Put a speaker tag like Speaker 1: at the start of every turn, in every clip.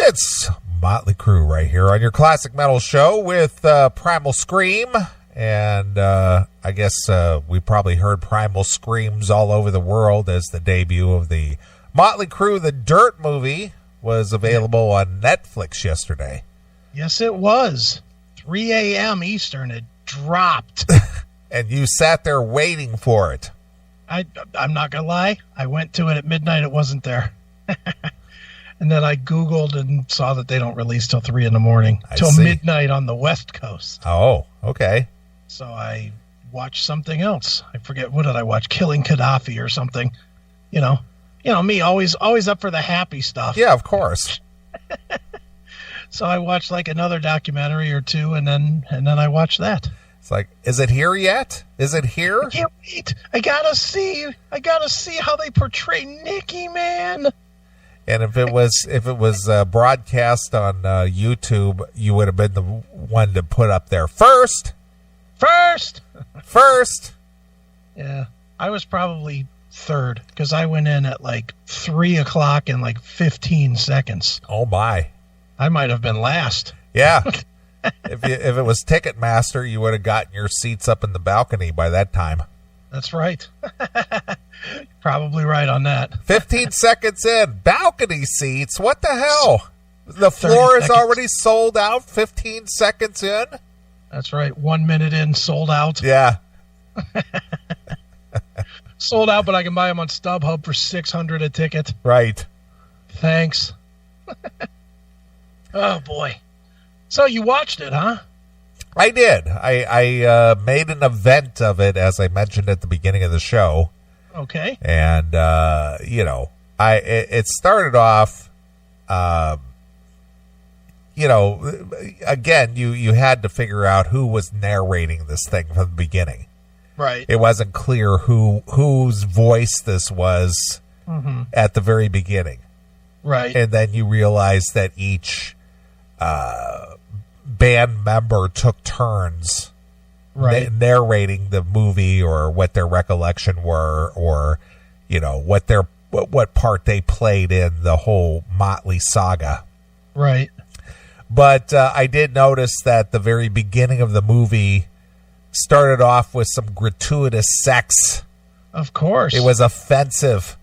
Speaker 1: It's Motley Crue right here on your classic metal show with Primal Scream. And I guess we probably heard Primal Screams all over the world as the debut of the Motley Crue The Dirt movie was available on Netflix yesterday.
Speaker 2: Yes, it was. 3 a.m. Eastern, it dropped.
Speaker 1: And you sat there waiting for it.
Speaker 2: I'm not going to lie. I went to it at midnight. It wasn't there. And then I Googled and saw that they don't release till 3 in the morning. Till midnight on the West Coast.
Speaker 1: Oh, okay.
Speaker 2: So I watched something else. I forget, what did I watch? Killing Gaddafi or something. You know me, always up for the happy stuff.
Speaker 1: Yeah, of course.
Speaker 2: So I watched like another documentary or two, and then I watched that.
Speaker 1: It's like, is it here yet? Is it here?
Speaker 2: I can't wait. I gotta see how they portray Nikki, man.
Speaker 1: And if it was broadcast on YouTube, you would have been the one to put up there first.
Speaker 2: Yeah, I was probably third because I went in at like 3 o'clock in like 15 seconds.
Speaker 1: Oh my!
Speaker 2: I might have been last.
Speaker 1: Yeah. If it was Ticketmaster, you would have gotten your seats up in the balcony by that time.
Speaker 2: That's right. Probably right on that.
Speaker 1: 15 seconds in, balcony seats. What the hell? The floor is already sold out 15 seconds in?
Speaker 2: That's right. 1 minute in, sold out.
Speaker 1: Yeah.
Speaker 2: Sold out, but I can buy them on StubHub for $600 a ticket.
Speaker 1: Right.
Speaker 2: Thanks. Oh, boy. So you watched it, huh?
Speaker 1: I did. I made an event of it, as I mentioned at the beginning of the show.
Speaker 2: Okay.
Speaker 1: And, it started off, again, you had to figure out who was narrating this thing from the beginning.
Speaker 2: Right.
Speaker 1: It wasn't clear whose voice this was at the very beginning.
Speaker 2: Right.
Speaker 1: And then you realize that each band member took turns narrating the movie or what their recollection were, or what part they played in the whole Motley saga.
Speaker 2: Right.
Speaker 1: But I did notice that the very beginning of the movie started off with some gratuitous sex.
Speaker 2: Of course.
Speaker 1: It was offensive.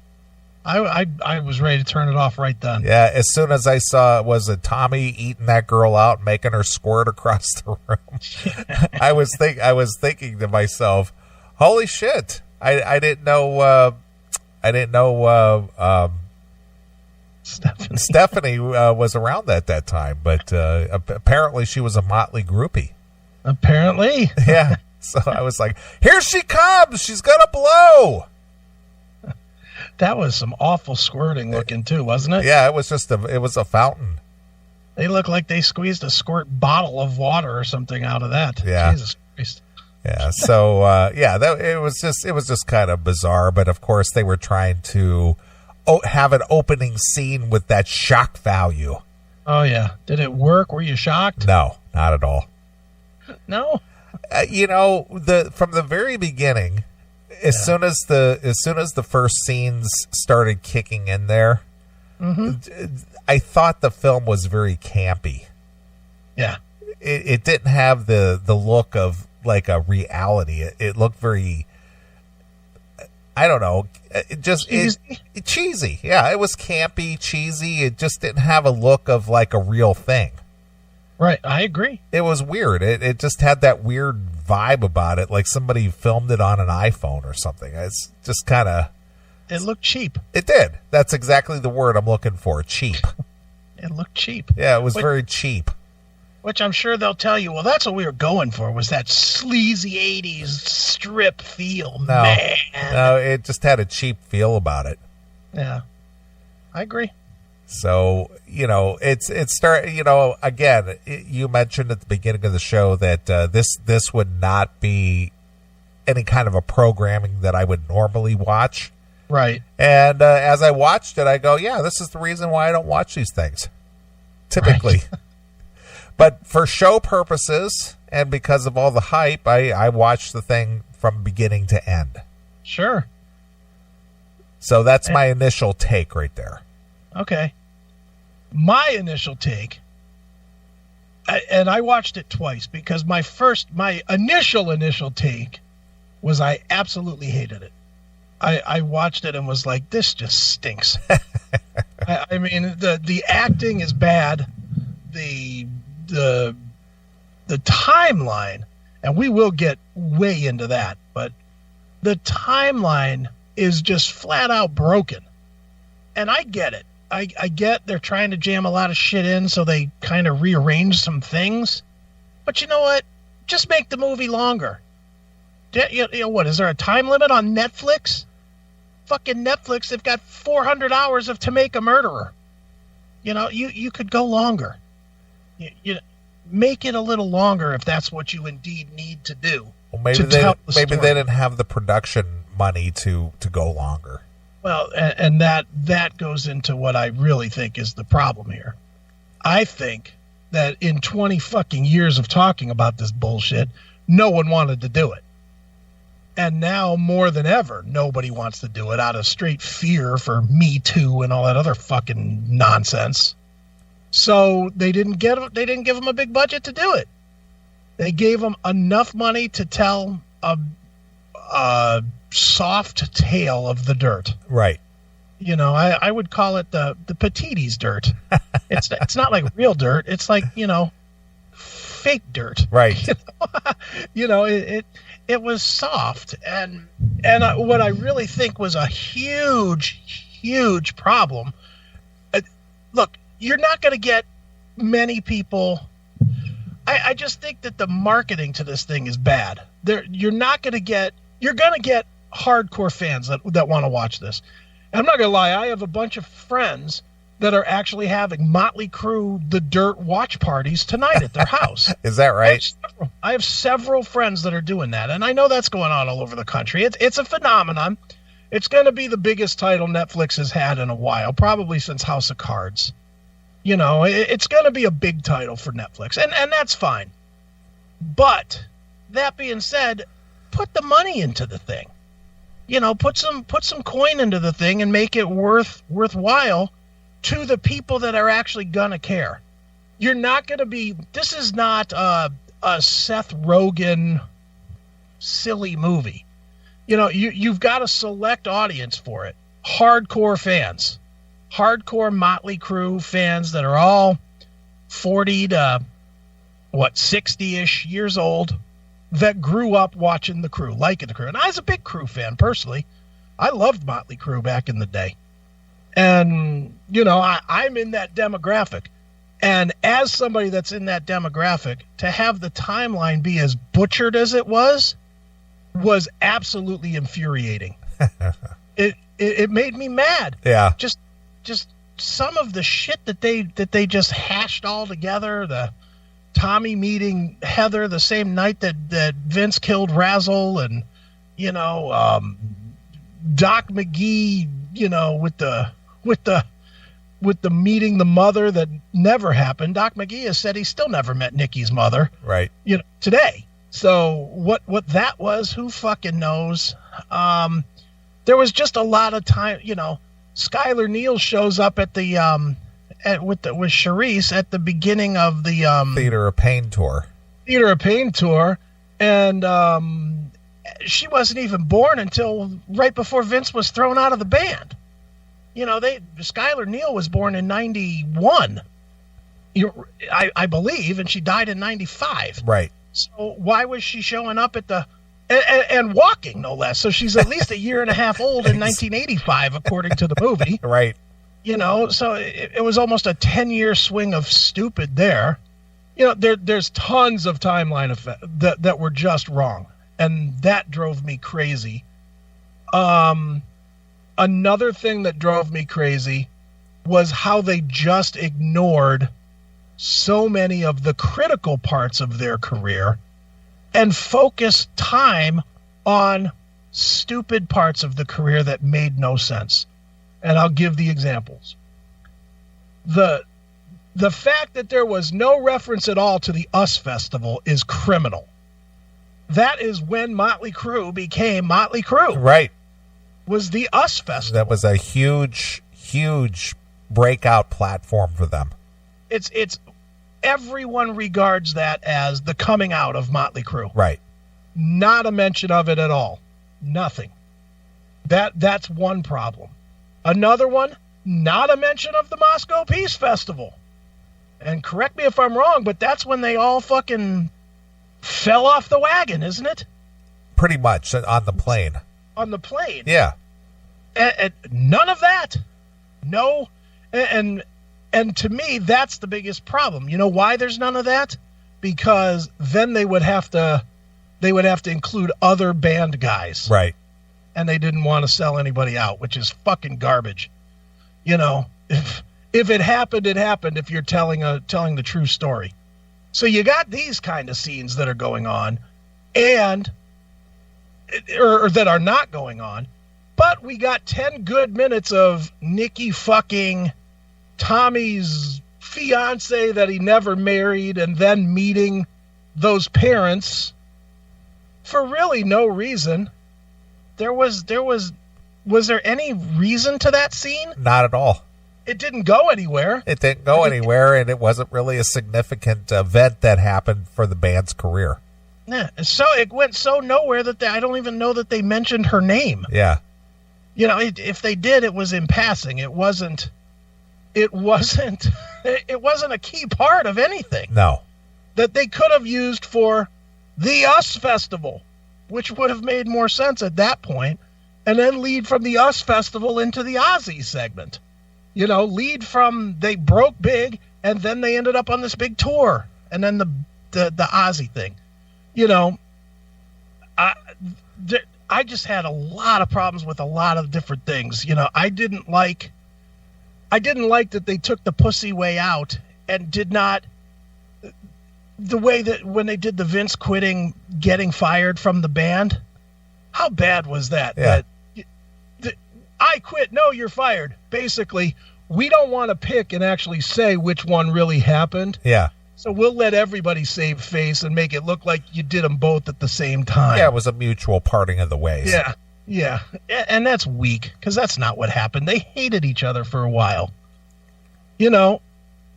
Speaker 2: I was ready to turn it off right then.
Speaker 1: Yeah, as soon as I saw it was Tommy eating that girl out, making her squirt across the room, I was thinking to myself, "Holy shit! I didn't know Stephanie was around at that time, but apparently she was a Motley groupie.
Speaker 2: Apparently,
Speaker 1: yeah. So I was like, "Here she comes! She's gonna blow!"
Speaker 2: That was some awful squirting looking too, wasn't it?
Speaker 1: Yeah, it was a fountain.
Speaker 2: They looked like they squeezed a squirt bottle of water or something out of that.
Speaker 1: Yeah.
Speaker 2: Jesus Christ.
Speaker 1: Yeah. So it was just kind of bizarre, but of course they were trying to have an opening scene with that shock value.
Speaker 2: Oh yeah. Did it work? Were you shocked?
Speaker 1: No, not at all.
Speaker 2: No.
Speaker 1: From the very beginning, as soon as the first scenes started kicking in there, I thought the film was very campy.
Speaker 2: Yeah,
Speaker 1: it didn't have the look of like a reality. It looked very, I don't know, cheesy. Yeah, it was campy, cheesy. It just didn't have a look of like a real thing.
Speaker 2: Right, I agree.
Speaker 1: It was weird. It just had that weird vibe about it, like somebody filmed it on an iPhone or something. It's just kind of...
Speaker 2: It looked cheap.
Speaker 1: It did. That's exactly the word I'm looking for, cheap.
Speaker 2: It looked cheap.
Speaker 1: Yeah, it was very cheap.
Speaker 2: Which I'm sure they'll tell you, well, that's what we were going for, was that sleazy 80s strip feel, man.
Speaker 1: No, it just had a cheap feel about it.
Speaker 2: Yeah, I agree.
Speaker 1: So, again, you mentioned at the beginning of the show that this would not be any kind of a programming that I would normally watch.
Speaker 2: Right.
Speaker 1: And as I watched it, I go, yeah, this is the reason why I don't watch these things, typically. Right. But for show purposes and because of all the hype, I watched the thing from beginning to end.
Speaker 2: Sure.
Speaker 1: So that's my initial take right there.
Speaker 2: Okay. My initial take, and I watched it twice because my initial take was I absolutely hated it. I watched it and was like, this just stinks. I mean, the acting is bad. The timeline, and we will get way into that, but the timeline is just flat out broken. And I get it. I get they're trying to jam a lot of shit in, so they kind of rearrange some things. But you know what? Just make the movie longer. You know what? Is there a time limit on Netflix? Fucking Netflix, they've got 400 hours of To Make a Murderer. You know, you could go longer. You make it a little longer if that's what you indeed need to do.
Speaker 1: Well, maybe they didn't have the production money to go longer.
Speaker 2: Well, and that goes into what I really think is the problem here. I think that in 20 fucking years of talking about this bullshit, no one wanted to do it. And now more than ever, nobody wants to do it out of straight fear for Me Too and all that other fucking nonsense. So they didn't give them a big budget to do it. They gave them enough money to tell a soft tale of the dirt.
Speaker 1: Right.
Speaker 2: You know, I would call it the Petites dirt. It's not like real dirt. It's like, you know, fake dirt.
Speaker 1: Right.
Speaker 2: You know, it was soft. And what I really think was a huge problem. Look, you're not going to get many people. I just think that the marketing to this thing is bad. You're going to get hardcore fans that want to watch this. And I'm not going to lie, I have a bunch of friends that are actually having Motley Crue The Dirt watch parties tonight at their house.
Speaker 1: Is that right?
Speaker 2: I have several friends that are doing that, and I know that's going on all over the country. It's a phenomenon. It's going to be the biggest title Netflix has had in a while, probably since House of Cards. You know, it's going to be a big title for Netflix, and that's fine. But that being said, put the money into the thing. You know, put some coin into the thing and make it worthwhile to the people that are actually gonna care. You're not gonna be. This is not a Seth Rogen silly movie. You know, you've got a select audience for it. Hardcore fans, hardcore Motley Crue fans that are all 40 to 60-ish years old. That grew up watching the Crue, liking the Crue. And I was a big Crue fan, personally. I loved Motley Crue back in the day. And, you know, I'm in that demographic. And as somebody that's in that demographic, to have the timeline be as butchered as it was absolutely infuriating. It made me mad.
Speaker 1: Yeah.
Speaker 2: Just some of the shit that they just hashed all together, the Tommy meeting Heather the same night that Vince killed Razzle, and you know, Doc McGee, you know, with the meeting the mother that never happened. Doc McGee has said he still never met Nikki's mother.
Speaker 1: Right.
Speaker 2: You know, today. So what that was, who fucking knows? There was just a lot of time. You know, Skylar Neal shows up at the with Charisse at the beginning of the
Speaker 1: Theater of Pain tour.
Speaker 2: And she wasn't even born until right before Vince was thrown out of the band. You know, Skylar Neal was born in 91, I believe, and she died in 95.
Speaker 1: Right.
Speaker 2: So why was she showing up at the and walking, no less? So she's at least a year and a half old in 1985, according to the movie.
Speaker 1: Right.
Speaker 2: You know, so it was almost a 10-year swing of stupid there. You know, there's tons of timeline that were just wrong, and that drove me crazy. Another thing that drove me crazy was how they just ignored so many of the critical parts of their career and focused time on stupid parts of the career that made no sense. And I'll give the examples. The fact that there was no reference at all to the US Festival is criminal. That is when Motley Crue became Motley Crue.
Speaker 1: Right.
Speaker 2: Was the US Festival.
Speaker 1: That was a huge breakout platform for them.
Speaker 2: It's everyone regards that as the coming out of Motley Crue.
Speaker 1: Right.
Speaker 2: Not a mention of it at all. Nothing. That's one problem. Another one, not a mention of the Moscow Peace Festival. And correct me if I'm wrong, but that's when they all fucking fell off the wagon, isn't it?
Speaker 1: Pretty much on the plane.
Speaker 2: On the plane.
Speaker 1: Yeah.
Speaker 2: And none of that. No. And to me, that's the biggest problem. You know why there's none of that? Because then they would have to include other band guys.
Speaker 1: Right.
Speaker 2: And they didn't want to sell anybody out, which is fucking garbage. You know, if it happened, it happened if you're telling the true story. So you got these kind of scenes that are going on or that are not going on, but we got 10 good minutes of Nicky fucking Tommy's fiance that he never married and then meeting those parents for really no reason. Was there any reason to that scene?
Speaker 1: Not at all.
Speaker 2: It didn't go anywhere.
Speaker 1: It didn't go anywhere, and it wasn't really a significant event that happened for the band's career.
Speaker 2: Yeah, so it went so nowhere that I don't even know that they mentioned her name.
Speaker 1: Yeah.
Speaker 2: You know, if they did, it was in passing. It wasn't a key part of anything.
Speaker 1: No.
Speaker 2: That they could have used for the US Festival, which would have made more sense at that point, and then lead from the US Festival into the Ozzy segment. You know, lead from they broke big, and then they ended up on this big tour, and then the Ozzy thing. You know, I just had a lot of problems with a lot of different things. You know, I didn't like that they took the pussy way out and did not the way that when they did the Vince quitting, getting fired from the band. How bad was that?
Speaker 1: Yeah.
Speaker 2: I quit. No, you're fired. Basically, we don't want to pick and actually say which one really happened.
Speaker 1: Yeah.
Speaker 2: So we'll let everybody save face and make it look like you did them both at the same time.
Speaker 1: Yeah, it was a mutual parting of the ways.
Speaker 2: Yeah, yeah. And that's weak, because that's not what happened. They hated each other for a while. You know,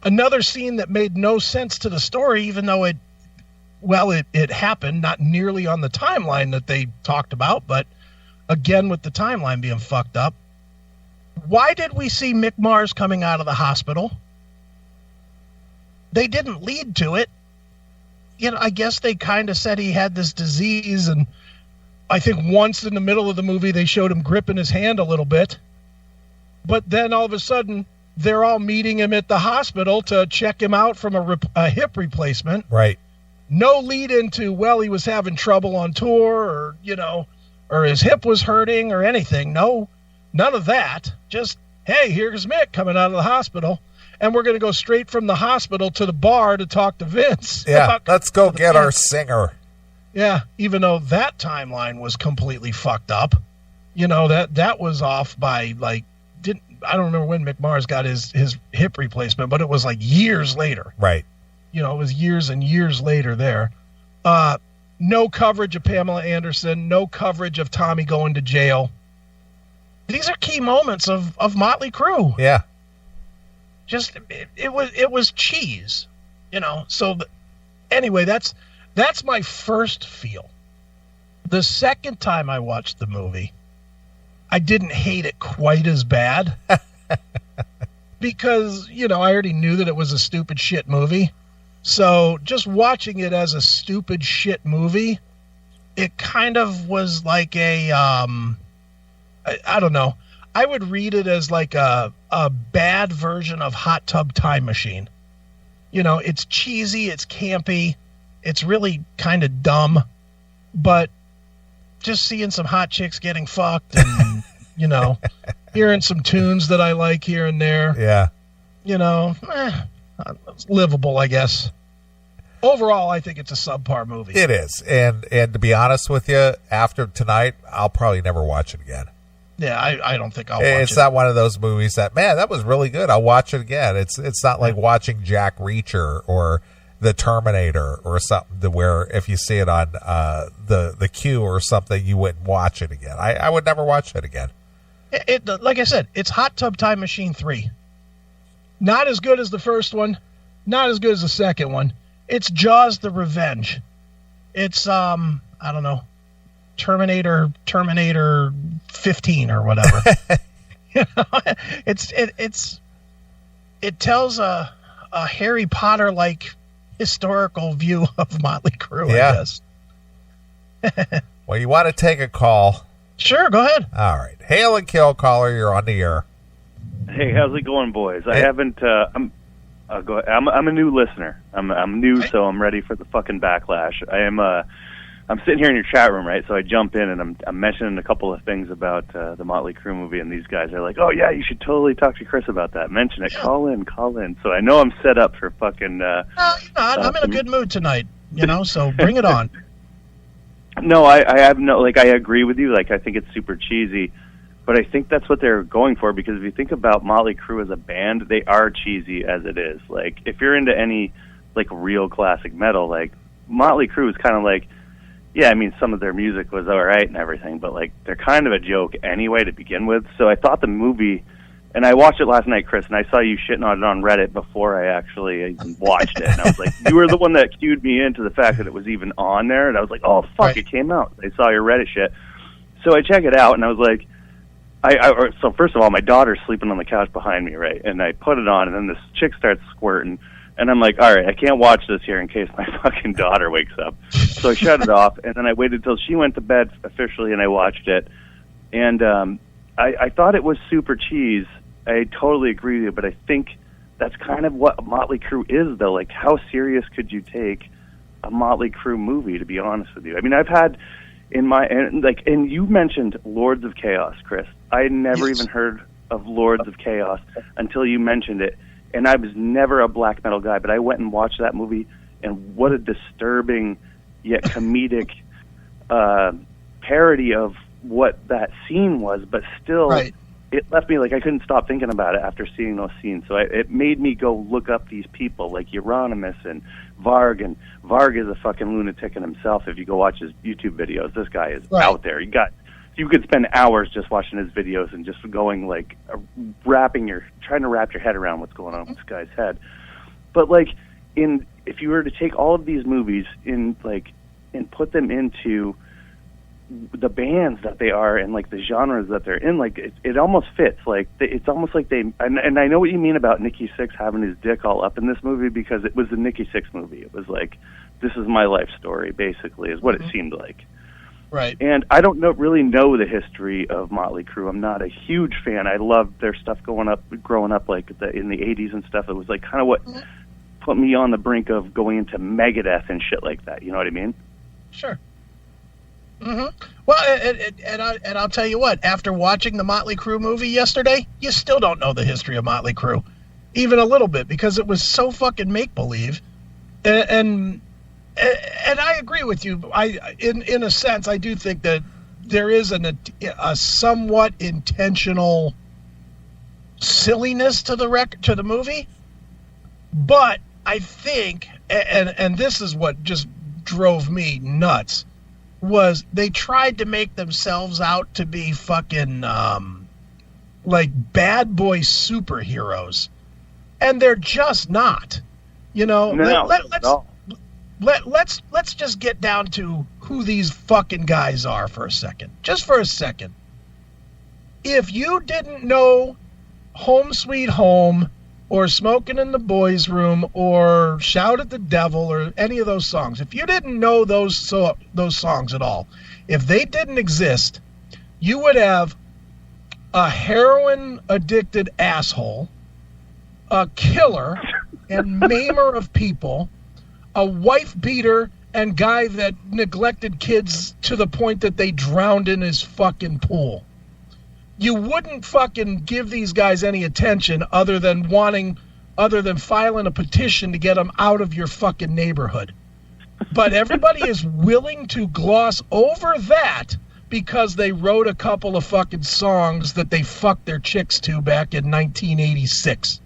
Speaker 2: another scene that made no sense to the story, even though it happened, not nearly on the timeline that they talked about, but again with the timeline being fucked up. Why did we see Mick Mars coming out of the hospital? They didn't lead to it. You know, I guess they kind of said he had this disease, and I think once in the middle of the movie they showed him gripping his hand a little bit. But then all of a sudden, they're all meeting him at the hospital to check him out from a hip replacement.
Speaker 1: Right.
Speaker 2: No lead into, well, he was having trouble on tour, or his hip was hurting or anything. No, none of that. Just, hey, here's Mick coming out of the hospital. And we're going to go straight from the hospital to the bar to talk to Vince.
Speaker 1: Yeah, let's go get our singer.
Speaker 2: Yeah, even though that timeline was completely fucked up. You know, that was off by, like, I don't remember when Mick Mars got his hip replacement, but it was like years later.
Speaker 1: Right.
Speaker 2: You know, it was years and years later there. No coverage of Pamela Anderson, no coverage of Tommy going to jail. These are key moments of Motley Crue.
Speaker 1: Yeah.
Speaker 2: Just it was cheese, you know. So anyway, that's my first feel. The second time I watched the movie, I didn't hate it quite as bad because, you know, I already knew that it was a stupid shit movie. So just watching it as a stupid shit movie, it kind of was like a I don't know. I would read it as like a bad version of Hot Tub Time Machine. You know, it's cheesy, it's campy, it's really kind of dumb, but just seeing some hot chicks getting fucked and, you know, hearing some tunes that I like here and there.
Speaker 1: Yeah.
Speaker 2: You know, it's livable, I guess. Overall, I think it's a subpar movie.
Speaker 1: It is. And to be honest with you, after tonight, I'll probably never watch it again.
Speaker 2: Yeah, I don't think I'll watch it.
Speaker 1: It's not one of those movies that, man, that was really good. I'll watch it again. It's not like watching Jack Reacher or The Terminator or something to where if you see it on the queue or something, you wouldn't watch it again. I would never watch it again.
Speaker 2: Like I said, it's Hot Tub Time Machine 3. Not as good as the first one. Not as good as the second one. It's Jaws: The Revenge. It's I don't know, Terminator 15 or whatever. It tells a Harry Potter like historical view of Motley Crue.
Speaker 1: Yeah.
Speaker 2: I guess.
Speaker 1: Well, you want to take a call?
Speaker 2: Sure, go ahead.
Speaker 1: All right, hail and kill caller. You're on the air.
Speaker 3: Hey, how's it going, boys? I haven't. I'm a new listener. I'm new, so I'm ready for the fucking backlash. I'm sitting here in your chat room, right? So I jump in and I'm mentioning a couple of things about the Motley Crue movie, and these guys are like, "Oh yeah, you should totally talk to Chris about that. Mention it. Yeah. Call in." So I know I'm set up for fucking. No, you're
Speaker 2: not. I'm in a good mood tonight. So bring it on.
Speaker 3: No, I have no, I agree with you. I think it's super cheesy, but I think that's what they're going for, because if you think about Motley Crue as a band, they are cheesy as it is. If you're into any, real classic metal, Motley Crue is kind of yeah, I mean, some of their music was all right and everything, but, they're kind of a joke anyway to begin with. So I thought the movie, and I watched it last night, Chris, and I saw you shitting on it on Reddit before I actually even watched it. And I was like, you were the one that cued me into the fact that it was even on there. And I was like, oh, fuck, right. It came out. I saw your Reddit shit. So I check it out, and I was like, so first of all, my daughter's sleeping on the couch behind me, right? And I put it on, and then this chick starts squirting. And I'm like, all right, I can't watch this here in case my fucking daughter wakes up. So I shut it off, and then I waited till she went to bed officially, and I watched it. And I thought it was super cheese. I totally agree with you, but I think that's kind of what Motley Crue is, though. How serious could you take a Motley Crue movie, to be honest with you? I mean, I've had and you mentioned Lords of Chaos, Chris. I had never even heard of Lords of Chaos until you mentioned it, and I was never a black metal guy, but I went and watched that movie, and what a disturbing yet comedic parody of what that scene was, but still... Right. It left me I couldn't stop thinking about it after seeing those scenes. So it made me go look up these people like Euronymous and Varg. And Varg is a fucking lunatic in himself. If you go watch his YouTube videos, this guy is out there. You could spend hours just watching his videos and just going trying to wrap your head around what's going on with this guy's head. But if you were to take all of these movies and put them into the bands that they are and the genres that they're in, it almost fits. It's almost like they, and I know what you mean about Nikki Sixx having his dick all up in this movie, because it was the Nikki Sixx movie. It was this is my life story, basically, is what it seemed like.
Speaker 2: Right.
Speaker 3: And I don't really know the history of Motley Crue. I'm not a huge fan. I loved their stuff growing up in the 80s and stuff. It was kind of what put me on the brink of going into Megadeth and shit like that. You know what I mean?
Speaker 2: Sure. Mm-hmm. Well, and I'll tell you what, after watching the Motley Crue movie yesterday, you still don't know the history of Motley Crue, even a little bit, because it was so fucking make-believe. And I agree with you. In a sense, I do think that there is a somewhat intentional silliness to the movie, but I think, and this is what just drove me nuts, was they tried to make themselves out to be fucking bad boy superheroes, and they're just not. Let's just get down to who these fucking guys are for a second. Just for a second. If you didn't know Home Sweet Home or Smoking in the Boys' Room or Shout at the Devil or any of those songs, if you didn't know those songs at all, if they didn't exist, you would have a heroin-addicted asshole, a killer and maimer of people, a wife-beater and guy that neglected kids to the point that they drowned in his fucking pool. You wouldn't fucking give these guys any attention other than filing a petition to get them out of your fucking neighborhood. But everybody is willing to gloss over that because they wrote a couple of fucking songs that they fucked their chicks to back in 1986.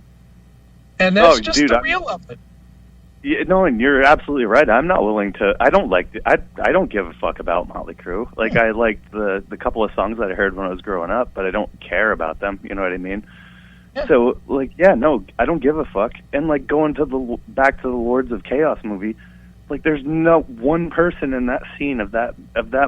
Speaker 2: And that's the real of it.
Speaker 3: Yeah, no, and you're absolutely right. I'm not willing to. I don't give a fuck about Motley Crue. I liked the couple of songs that I heard when I was growing up, but I don't care about them. You know what I mean?
Speaker 2: Yeah.
Speaker 3: So, like, yeah, no, I don't give a fuck. And, like, going to back to the Lords of Chaos movie, like, there's no one person in that scene of that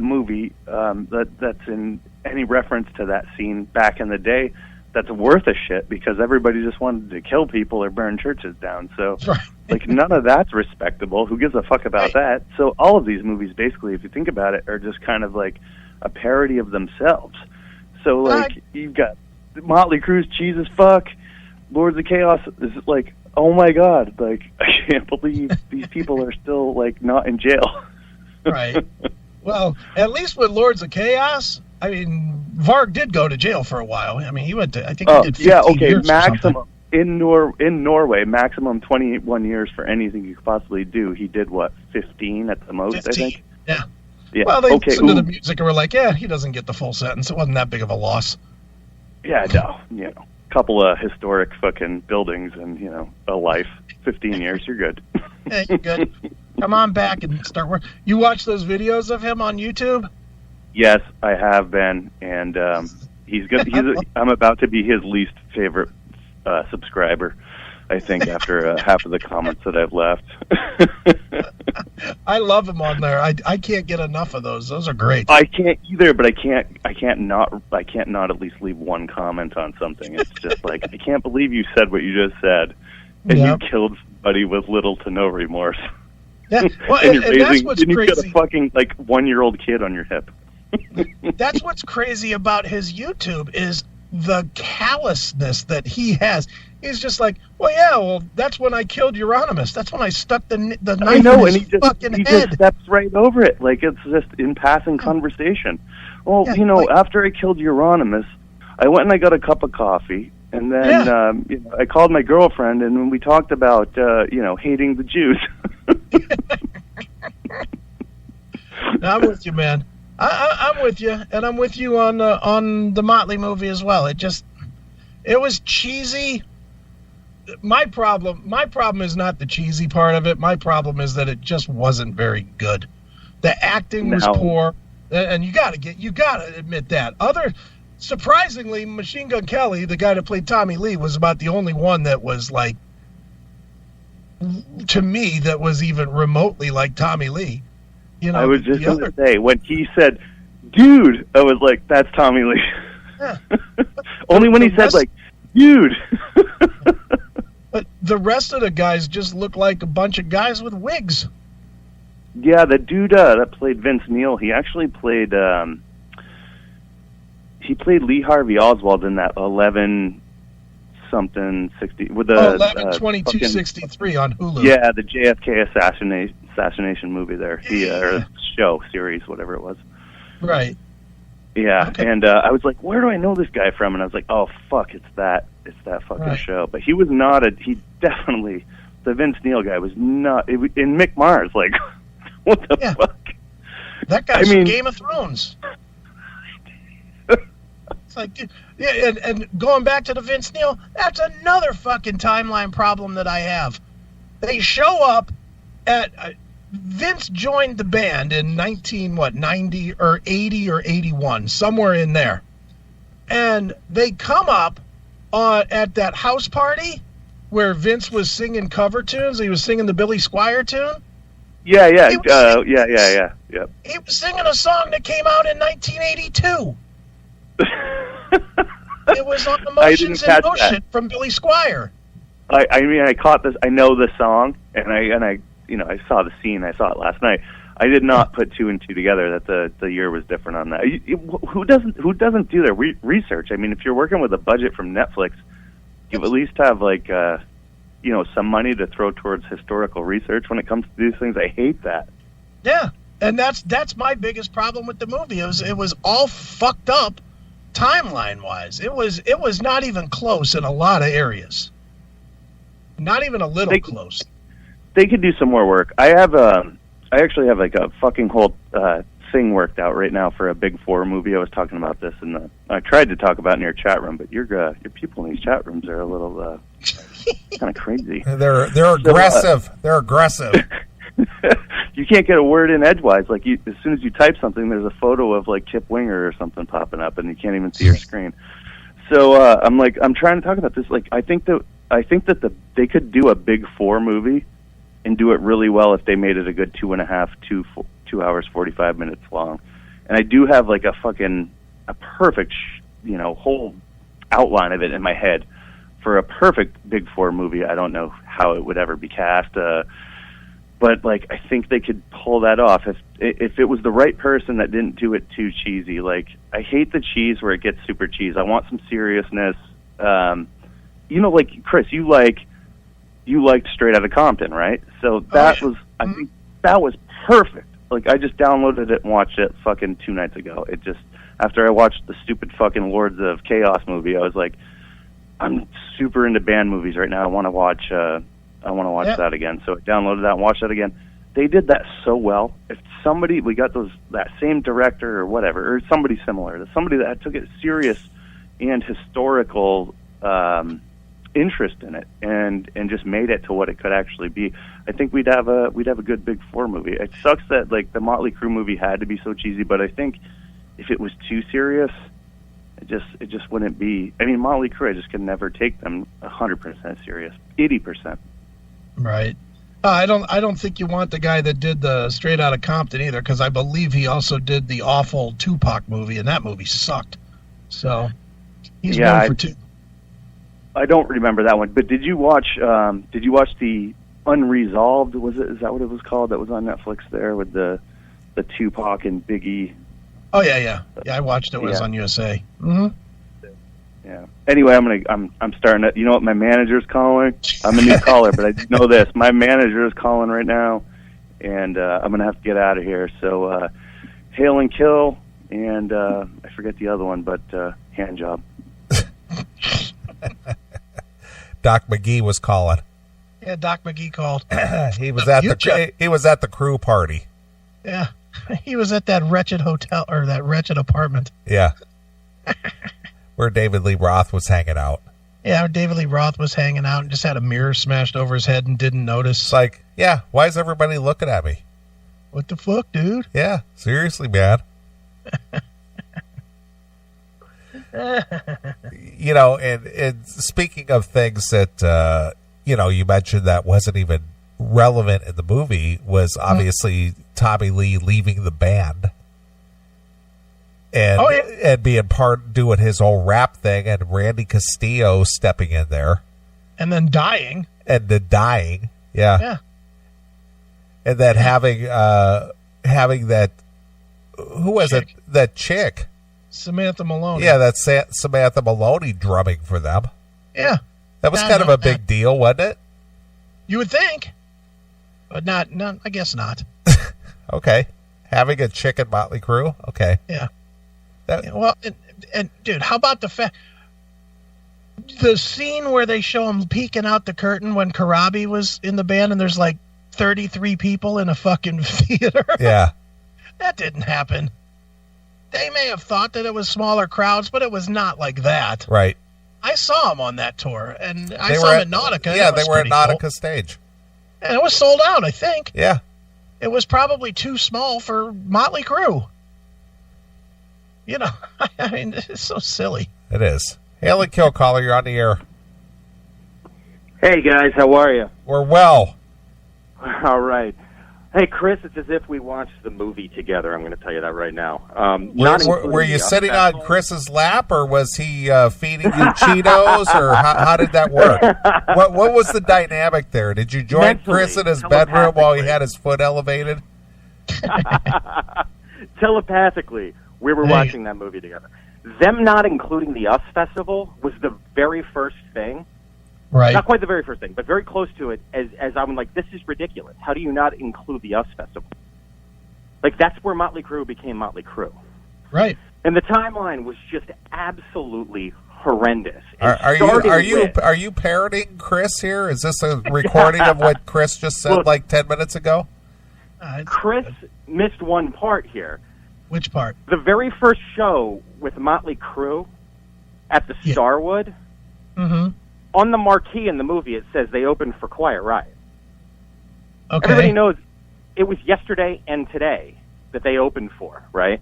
Speaker 3: movie that's in any reference to that scene back in the day that's worth a shit, because everybody just wanted to kill people or burn churches down. So, like, none of that's respectable. Who gives a fuck about that? So all of these movies, basically, if you think about it, are just kind of like a parody of themselves. So, like, you've got Motley Crue's cheese as fuck. Lords of Chaos is like, oh my god, like, I can't believe these people are still, like, not in jail.
Speaker 2: Right. Well, at least with Lords of Chaos, I mean, Varg did go to jail for a while. I mean, he went to, I think he did 15 years
Speaker 3: maximum. In Norway, maximum 21 years for anything you could possibly do. He did, what, 15 at the most,
Speaker 2: 15.
Speaker 3: I think?
Speaker 2: Yeah. Well, they listened to the music and were like, yeah, he doesn't get the full sentence. It wasn't that big of a loss.
Speaker 3: Yeah, no. You know, a couple of historic fucking buildings and, you know, a life. 15 years, you're good.
Speaker 2: Yeah, you're good. Come on back and start work. You watch those videos of him on YouTube?
Speaker 3: Yes, I have been, and he's good. I'm about to be his least favorite subscriber, I think, after half of the comments that I've left.
Speaker 2: I love him on there. I can't get enough of those. Those are great.
Speaker 3: I can't either, but I can't not at least leave one comment on something. It's just like, I can't believe you said what you just said, and you killed somebody with little to no remorse.
Speaker 2: Yeah, well,
Speaker 3: and you're
Speaker 2: and that's what's
Speaker 3: you've
Speaker 2: crazy.
Speaker 3: got a fucking, like, 1-year-old kid on your hip.
Speaker 2: That's what's crazy about his YouTube is the callousness that he has. He's just like, well, that's when I killed Euronymous. That's when I stuck the knife in his fucking head.
Speaker 3: Just steps right over it, like it's just in passing conversation. Well, after I killed Euronymous, I went and I got a cup of coffee, and then I called my girlfriend, and we talked about hating the Jews.
Speaker 2: I'm with you, man. I'm with you, and I'm with you on the Motley movie as well. It was cheesy. My problem is not the cheesy part of it. My problem is that it just wasn't very good. The acting was poor, and you gotta admit that. Surprisingly, Machine Gun Kelly, the guy that played Tommy Lee, was about the only one that was like, to me, that was even remotely like Tommy Lee.
Speaker 3: I was just going to say, when he said, dude, I was like, that's Tommy Lee.
Speaker 2: Yeah.
Speaker 3: Only when he said, like, dude.
Speaker 2: But the rest of the guys just look like a bunch of guys with wigs.
Speaker 3: Yeah, the dude that played Vince Neil, he actually played Lee Harvey Oswald in that 11 something 60 with the
Speaker 2: 11/22/63 on Hulu.
Speaker 3: Yeah, the JFK assassination movie there. Or show series, whatever it was.
Speaker 2: Right.
Speaker 3: Yeah,
Speaker 2: okay.
Speaker 3: And I was like, where do I know this guy from? And I was like, oh fuck, it's that fucking show. But he was not the Vince Neil guy was not in Mick Mars. Like, what the fuck?
Speaker 2: That guy's from Game of Thrones. It's like, dude, and going back to the Vince Neil, that's another fucking timeline problem that I have. They show up at Vince joined the band in 90 or 80 or 81, somewhere in there, and they come up at that house party where Vince was singing cover tunes. He was singing the Billy Squier tune.
Speaker 3: Yeah. Yep.
Speaker 2: He was singing a song that came out in 1982. It was on Emotions in Motion from Billy Squier.
Speaker 3: I caught this. I know the song, and I saw the scene. I saw it last night. I did not put two and two together that the year was different on that. Who doesn't do their research? I mean, if you're working with a budget from Netflix, you at least have some money to throw towards historical research when it comes to these things. I hate that.
Speaker 2: Yeah, and that's my biggest problem with the movie. It was all fucked up timeline wise. It was not even close in a lot of areas. Not even a little close.
Speaker 3: They could do some more work. I actually have like a fucking whole thing worked out right now for a Big Four movie. I was talking about this I tried to talk about it in your chat room, but your people in these chat rooms are a little kind of crazy.
Speaker 1: They're aggressive. They're aggressive.
Speaker 3: You can't get a word in edgewise. Like as soon as you type something, there's a photo of like Kip Winger or something popping up, and you can't even see your screen. So I'm trying to talk about this. Like, I think that they could do a Big Four movie and do it really well if they made it a good 2 hours 45 minutes long. And I do have like a perfect whole outline of it in my head for a perfect Big Four movie. I don't know how it would ever be cast, but like I think they could pull that off if it was the right person that didn't do it too cheesy. Like, I hate the cheese where it gets super cheese. I want some seriousness. Like Chris, you liked Straight Outta Compton, right? So that was, I think that was perfect. Like, I just downloaded it and watched it fucking 2 nights ago. It just, after I watched the stupid fucking Lords of Chaos movie, I was like, I'm super into band movies right now. I want to watch that again. So I downloaded that and watched that again. They did that so well. If we got that same director or whatever, or somebody similar, somebody that took it serious and historical interest in it and just made it to what it could actually be, I think we'd have a good Big Four movie. It sucks that like the Motley Crue movie had to be so cheesy, but I think if it was too serious, it just wouldn't be. I mean, Motley Crue, I just could never take them 100% serious, 80%.
Speaker 2: Right. I don't think you want the guy that did the Straight Outta Compton either, because I believe he also did the awful Tupac movie, and that movie sucked. So he's known for two.
Speaker 3: I don't remember that one, but did you watch the Unresolved? Is that what it was called? That was on Netflix there with the Tupac and Biggie.
Speaker 2: Oh yeah. I watched it. It was on USA. Mm-hmm.
Speaker 3: Yeah. Anyway, I'm starting to. You know what? My manager's calling. I'm a new caller, but I do know this. My manager is calling right now, and I'm gonna have to get out of here. So, hail and kill, and I forget the other one, but hand job.
Speaker 1: Doc McGee was calling.
Speaker 2: Yeah, Doc McGee called.
Speaker 1: He was at the Crew party.
Speaker 2: Yeah, he was at that wretched hotel or that wretched apartment.
Speaker 1: Yeah. Where David Lee Roth was hanging out.
Speaker 2: Yeah, David Lee Roth was hanging out and just had a mirror smashed over his head and didn't notice.
Speaker 1: It's like, yeah, why is everybody looking at me?
Speaker 2: What the fuck, dude?
Speaker 1: Yeah, seriously, man. And speaking of things that, you mentioned that wasn't even relevant in the movie was obviously Tommy Lee leaving the band. And being doing his old rap thing, and Randy Castillo stepping in there,
Speaker 2: and then dying,
Speaker 1: yeah. And then having that, who was it? That chick,
Speaker 2: Samantha Maloney.
Speaker 1: Yeah, that's Samantha Maloney drumming for them.
Speaker 2: Yeah,
Speaker 1: that was kind of a big deal, wasn't it?
Speaker 2: You would think, but not. I guess not.
Speaker 1: Okay, having a chick in Motley Crue. Okay,
Speaker 2: yeah. Well, and dude, how about the scene where they show him peeking out the curtain when Karabi was in the band, and there's like 33 people in a fucking theater?
Speaker 1: Yeah.
Speaker 2: That didn't happen. They may have thought that it was smaller crowds, but it was not like that.
Speaker 1: Right.
Speaker 2: I saw him on that tour, and I saw him at Nautica.
Speaker 1: Yeah, they were at Nautica stage.
Speaker 2: And it was sold out, I think.
Speaker 1: Yeah.
Speaker 2: It was probably too small for Motley Crue. I mean, it's so silly.
Speaker 1: It is. Hail and kill, caller. You're on the air.
Speaker 4: Hey, guys. How are you?
Speaker 1: We're well.
Speaker 4: All right. Hey, Chris, it's as if we watched the movie together. I'm going to tell you that right now.
Speaker 1: Were you sitting on Chris's lap, or was he feeding you Cheetos, or how did that work? What was the dynamic there? Did you join Chris in his bedroom while he had his foot elevated?
Speaker 4: Telepathically. We were watching that movie together. Them not including the US Festival was the very first thing.
Speaker 2: Right.
Speaker 4: Not quite the very first thing, but very close to it, as I'm like, this is ridiculous. How do you not include the US Festival? Like, that's where Motley Crue became Motley Crue.
Speaker 2: Right.
Speaker 4: And the timeline was just absolutely horrendous.
Speaker 1: Are you parroting Chris here? Is this a recording of what Chris just said like 10 minutes ago?
Speaker 4: Chris missed one part here.
Speaker 2: Which part?
Speaker 4: The very first show with Motley Crue at the Starwood, on the marquee in the movie, it says they opened for Quiet Riot.
Speaker 2: Okay.
Speaker 4: Everybody knows it was yesterday and today that they opened for, right?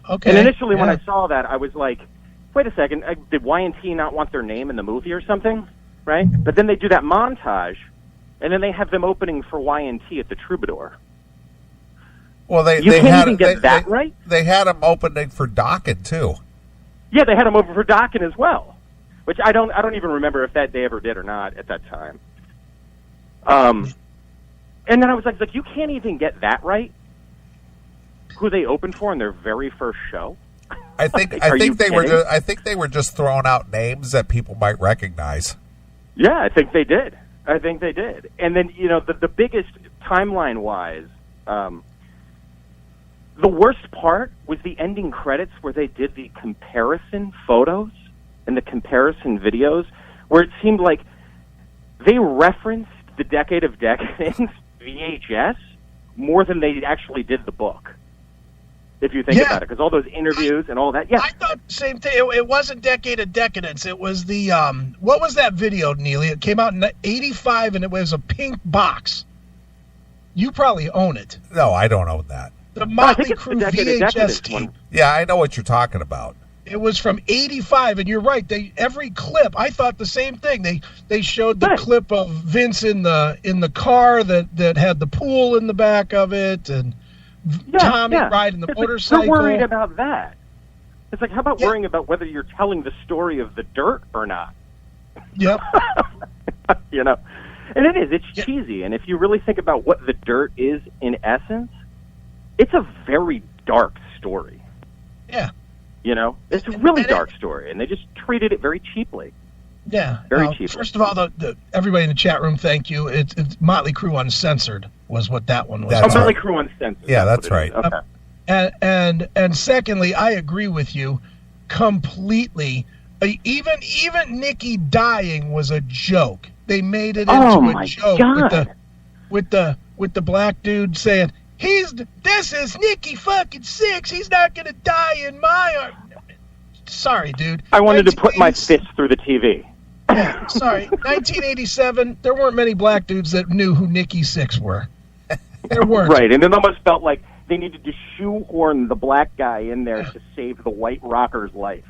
Speaker 2: Okay.
Speaker 4: And initially when I saw that, I was like, wait a second, did Y&T not want their name in the movie or something? Right? But then they do that montage, and then they have them opening for Y&T at the Troubadour.
Speaker 1: Well, they
Speaker 4: can't
Speaker 1: had
Speaker 4: even get that right?
Speaker 1: They had them opening for Dokken, too.
Speaker 4: Yeah, they had them over for Dokken as well, which I don't even remember if that they ever did or not at that time. And then I was like, you can't even get that right? Who they opened for in their very first show?
Speaker 1: I think they were just throwing out names that people might recognize.
Speaker 4: Yeah, I think they did. And then, the biggest timeline-wise, the worst part was the ending credits where they did the comparison photos and the comparison videos, where it seemed like they referenced the Decade of Decadence VHS more than they actually did the book. If you think about it, because all those interviews and all that. Yeah,
Speaker 2: I thought the same thing. It wasn't Decade of Decadence. It was the what was that video, Neely? It came out in '85, and it was a pink box. You probably own it.
Speaker 1: No, I don't own that.
Speaker 2: The Motley Crue VHS tape.
Speaker 1: Yeah, I know what you're talking about.
Speaker 2: It was from '85, and you're right. Every clip, I thought the same thing. They showed the clip of Vince in the car that had the pool in the back of it, and Tommy riding the motorcycle.
Speaker 4: They're worried about that. It's like, how about worrying about whether you're telling the story of the dirt or not?
Speaker 2: Yep.
Speaker 4: And it's cheesy. And if you really think about what the dirt is in essence, it's a very dark story.
Speaker 2: Yeah.
Speaker 4: It's a really dark story, and they just treated it very cheaply.
Speaker 2: Yeah.
Speaker 4: Very cheaply.
Speaker 2: First of all, everybody in the chat room, thank you. It's Motley Crue Uncensored was what that one was.
Speaker 4: Motley Crue Uncensored.
Speaker 1: Yeah, that's right.
Speaker 4: Okay.
Speaker 2: And secondly, I agree with you completely. Even Nikki dying was a joke. They made it into a joke with the black dude saying, this is Nikki fucking Sixx. He's not gonna die in my arm. Sorry, dude.
Speaker 4: I wanted to put my fist through the TV.
Speaker 2: Yeah, sorry. 1987, there weren't many black dudes that knew who Nikki Sixx were. There weren't.
Speaker 4: Right, and it almost felt like they needed to shoehorn the black guy in there to save the white rocker's life.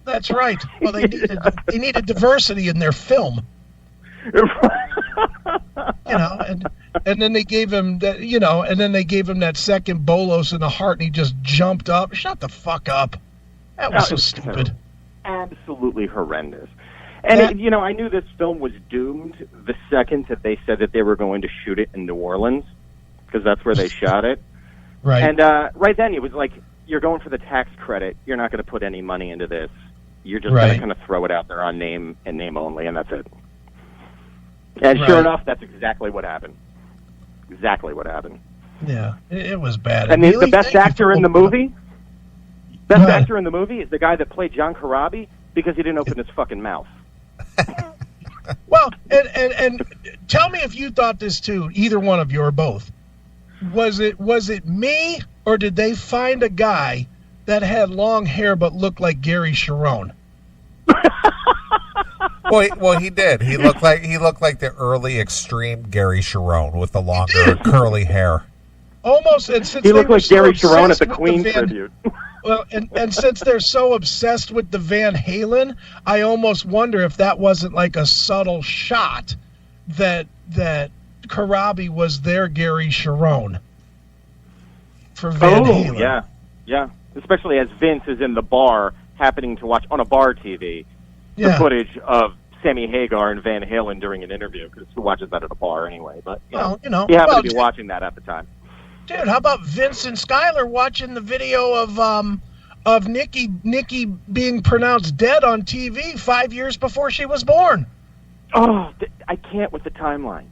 Speaker 2: That's right. Well, they needed diversity in their film. And then they gave him that, and then they gave him that second bolos in the heart, and he just jumped up. Shut the fuck up. That was so stupid.
Speaker 4: Absolutely horrendous. And I knew this film was doomed the second that they said that they were going to shoot it in New Orleans, because that's where they shot it.
Speaker 2: Right.
Speaker 4: And right then it was like, you're going for the tax credit. You're not going to put any money into this. You're just going to kind of throw it out there on name and name only, and that's it. And sure enough, that's exactly what happened. Exactly what happened.
Speaker 2: Yeah, it was bad.
Speaker 4: And the best actor in the movie, actor in the movie is the guy that played John Corabi, because he didn't open his fucking mouth.
Speaker 2: Well, and tell me if you thought this too, either one of you or both. Was it me, or did they find a guy that had long hair but looked like Gary Cherone?
Speaker 1: Well, he did. He looked like the early extreme Gary Cherone with the longer curly hair.
Speaker 2: Almost, and since
Speaker 4: he looked like Gary Cherone at the Queen tribute.
Speaker 2: Well, and since they're so obsessed with the Van Halen, I almost wonder if that wasn't like a subtle shot that Corabi was their Gary Cherone for Van Halen.
Speaker 4: Yeah. Especially as Vince is in the bar, happening to watch on a bar TV the footage of Sammy Hagar and Van Halen during an interview, because who watches that at a bar anyway? But he happened to be watching that at the time.
Speaker 2: Dude, how about Vince and Skyler watching the video of Nikki being pronounced dead on TV 5 years before she was born?
Speaker 4: Oh, I can't with the timeline.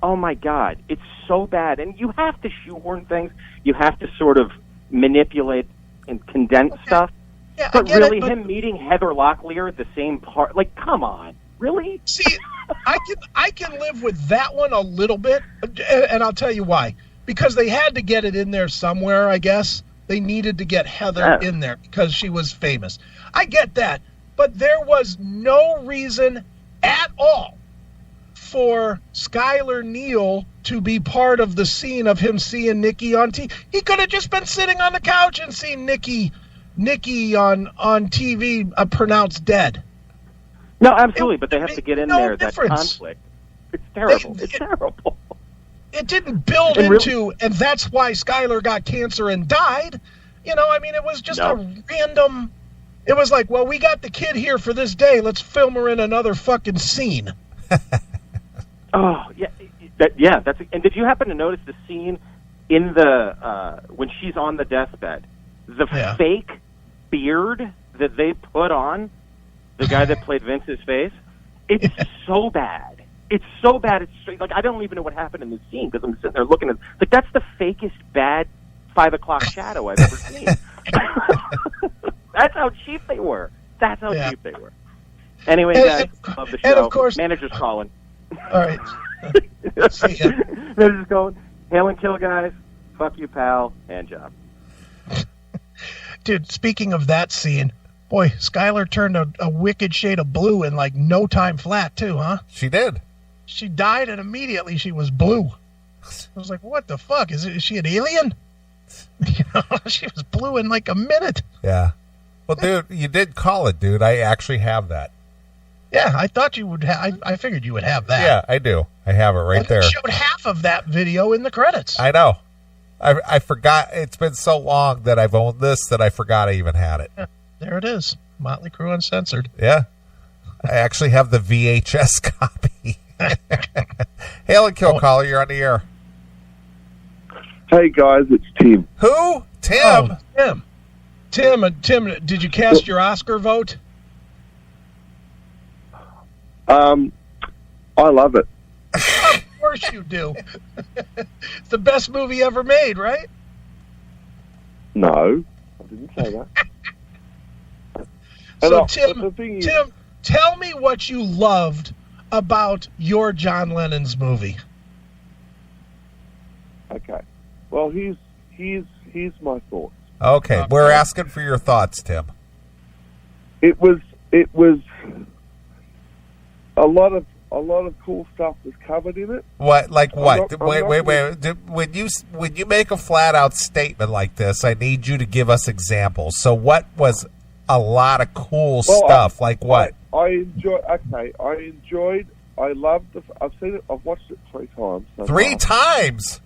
Speaker 4: Oh my God, it's so bad, and you have to shoehorn things. You have to sort of manipulate and condense stuff.
Speaker 2: Yeah,
Speaker 4: but really, him meeting Heather Locklear at the same part, like, come on, really?
Speaker 2: See, I can live with that one a little bit, and I'll tell you why. Because they had to get it in there somewhere, I guess. They needed to get Heather in there because she was famous. I get that. But there was no reason at all for Skylar Neal to be part of the scene of him seeing Nikki on TV. He could have just been sitting on the couch and seen Nikki Nikki on TV pronounced dead.
Speaker 4: No, absolutely, but they have to get in
Speaker 2: no
Speaker 4: there,
Speaker 2: difference.
Speaker 4: that conflict. It's terrible. It's terrible.
Speaker 2: It didn't build into, and that's why Skylar got cancer and died. You know, I mean, it was just a random. It was like, well, we got the kid here for this day. Let's film her in another fucking scene.
Speaker 4: Oh, yeah. That's. And did you happen to notice the scene in the when she's on the deathbed? The fake beard that they put on the guy that played Vince's face. It's so bad. It's so bad. It's straight, like I don't even know what happened in the scene because I'm sitting there looking at like that's the fakest bad 5 o'clock shadow I've ever seen. That's how cheap they were. That's how cheap they were. Anyway, guys, love the show.
Speaker 2: And of course,
Speaker 4: manager's calling.
Speaker 2: All right. See ya.
Speaker 4: Manager's calling. Hail and kill, guys. Fuck you, pal. Hand job.
Speaker 2: Dude, speaking of that scene, boy, Skylar turned a wicked shade of blue in like no time flat, too, huh?
Speaker 1: She did.
Speaker 2: She died and immediately she was blue. I was like, what the fuck? Is she an alien? You know, she was blue in like a minute.
Speaker 1: Yeah. Well, dude, you did call it, dude. I actually have that.
Speaker 2: Yeah, I thought you would I figured you would have that.
Speaker 1: Yeah, I do. I have it right there.
Speaker 2: They showed half of that video in the credits.
Speaker 1: I know. I forgot. It's been so long that I've owned this that I forgot I even had it.
Speaker 2: Yeah, there it is. Motley Crue Uncensored.
Speaker 1: Yeah. I actually have the VHS copy. Hail and kill caller, you're on the air.
Speaker 5: Hey guys, it's Tim.
Speaker 1: Who? Tim.
Speaker 2: Oh, Tim, did you cast your Oscar vote?
Speaker 5: I love it.
Speaker 2: Of course you do. It's the best movie ever made, right?
Speaker 5: No, I didn't say that.
Speaker 2: So Tim, tell me what you loved about your John Lennon's movie.
Speaker 5: Okay. Well, here's my thoughts.
Speaker 1: Okay, we're asking for your thoughts, Tim.
Speaker 5: It was a lot of cool stuff was covered in it.
Speaker 1: What? Like what?
Speaker 5: Wait.
Speaker 1: When you make a flat out statement like this, I need you to give us examples. So, what was a lot of cool stuff? Like what?
Speaker 5: I enjoyed. I loved I've seen it. I've watched it 3 times. So
Speaker 1: 3 times.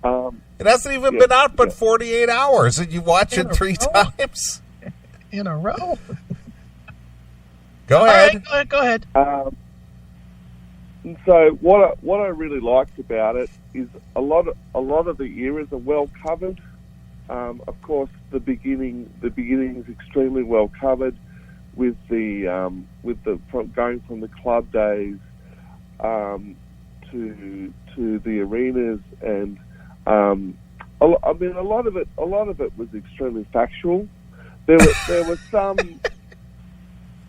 Speaker 1: It hasn't even been out but 48 hours, and you watch it 3 times
Speaker 2: in a row.
Speaker 1: Go ahead.
Speaker 2: Right, go ahead.
Speaker 5: And so what I really liked about it is a lot of the eras are well covered. Of course, the beginning is extremely well covered with the going from the club days to the arenas, and I mean a lot of it was extremely factual. There was some.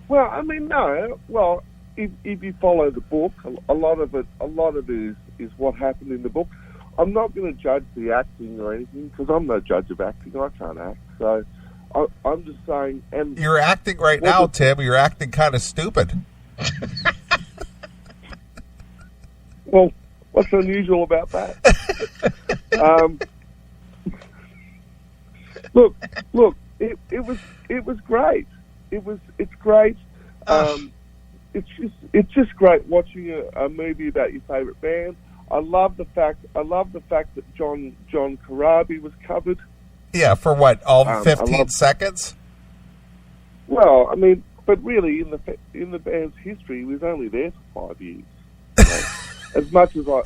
Speaker 5: Well, I mean, no. Well, if you follow the book, a lot of it is what happened in the book. I'm not going to judge the acting or anything because I'm no judge of acting. I can't act, so I'm just saying. And
Speaker 1: you're acting right now, Tim. You're acting kind of stupid.
Speaker 5: Well, what's unusual about that? Look, it was great. It's great. It's just great watching a movie about your favourite band. I love the fact that John Corabi was covered.
Speaker 1: Yeah, for what? All 15 seconds?
Speaker 5: Well, I mean, but really, in the band's history, he was only there for 5 years. You know? As much as I.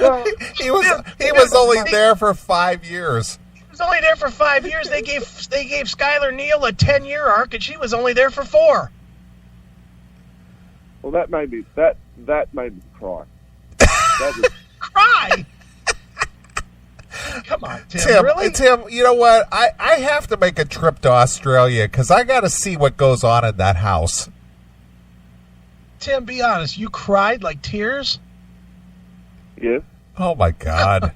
Speaker 5: Well,
Speaker 1: he was only there for 5 years.
Speaker 2: He was only there for 5 years. They gave Skylar Neal a 10-year arc, and she was only there for 4.
Speaker 5: Well, that made me cry. That was,
Speaker 2: cry. Come on, Tim. Really?
Speaker 1: Tim, you know what? I have to make a trip to Australia because I got to see what goes on in that house.
Speaker 2: Tim, be honest. You cried like tears?
Speaker 5: yes.
Speaker 1: Oh my God!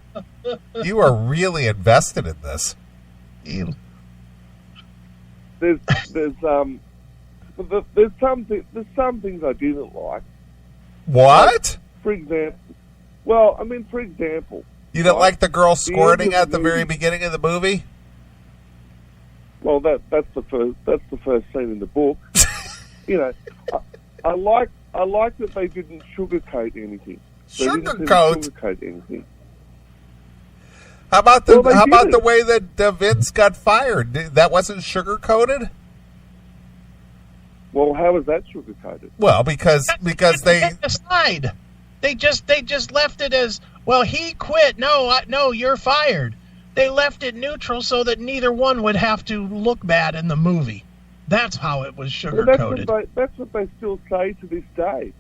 Speaker 1: You are really invested in this.
Speaker 5: There's some things I didn't like.
Speaker 1: What?
Speaker 5: For example,
Speaker 1: you didn't like the girl squirting at the very beginning of the movie?
Speaker 5: Well, that's the first scene in the book. You know, I like that they didn't sugarcoat anything.
Speaker 1: Sugarcoat
Speaker 5: anything.
Speaker 1: How about the way that Vince got fired? That wasn't sugar-coated?
Speaker 5: Well, how was that sugar-coated?
Speaker 1: Well, because they
Speaker 2: decide. They just left it as, well, he quit. No, you're fired. They left it neutral so that neither one would have to look bad in the movie. That's how it was sugar-coated.
Speaker 5: Well, that's what they still say to this day.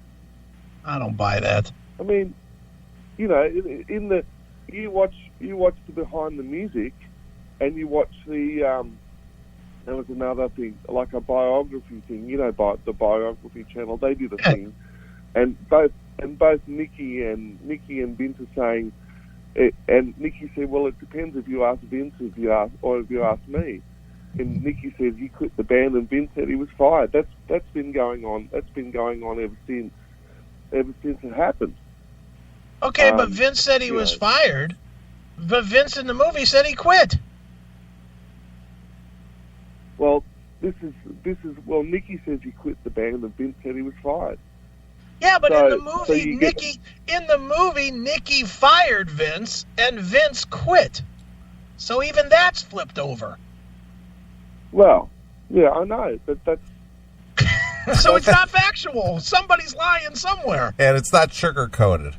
Speaker 2: I don't buy that.
Speaker 5: I mean, you know, you watch the behind the music, and you watch the there was another thing, like a biography thing. You know, the biography channel. They did a thing, and both Nikki and Vince are saying, and Nikki said, "Well, it depends if you ask Vince, if you ask me." And Nikki said he quit the band, and Vince said he was fired. That's been going on. That's been going on ever since it happened.
Speaker 2: Okay, but Vince said he was fired. But Vince in the movie said he quit.
Speaker 5: Well, this is Nikki says he quit the band, and Vince said he was fired.
Speaker 2: Yeah, but in the movie, Nikki fired Vince, and Vince quit. So even that's flipped over.
Speaker 5: Well, yeah, I know, but that's
Speaker 2: so it's not factual. Somebody's lying somewhere,
Speaker 1: and it's not sugar-coated.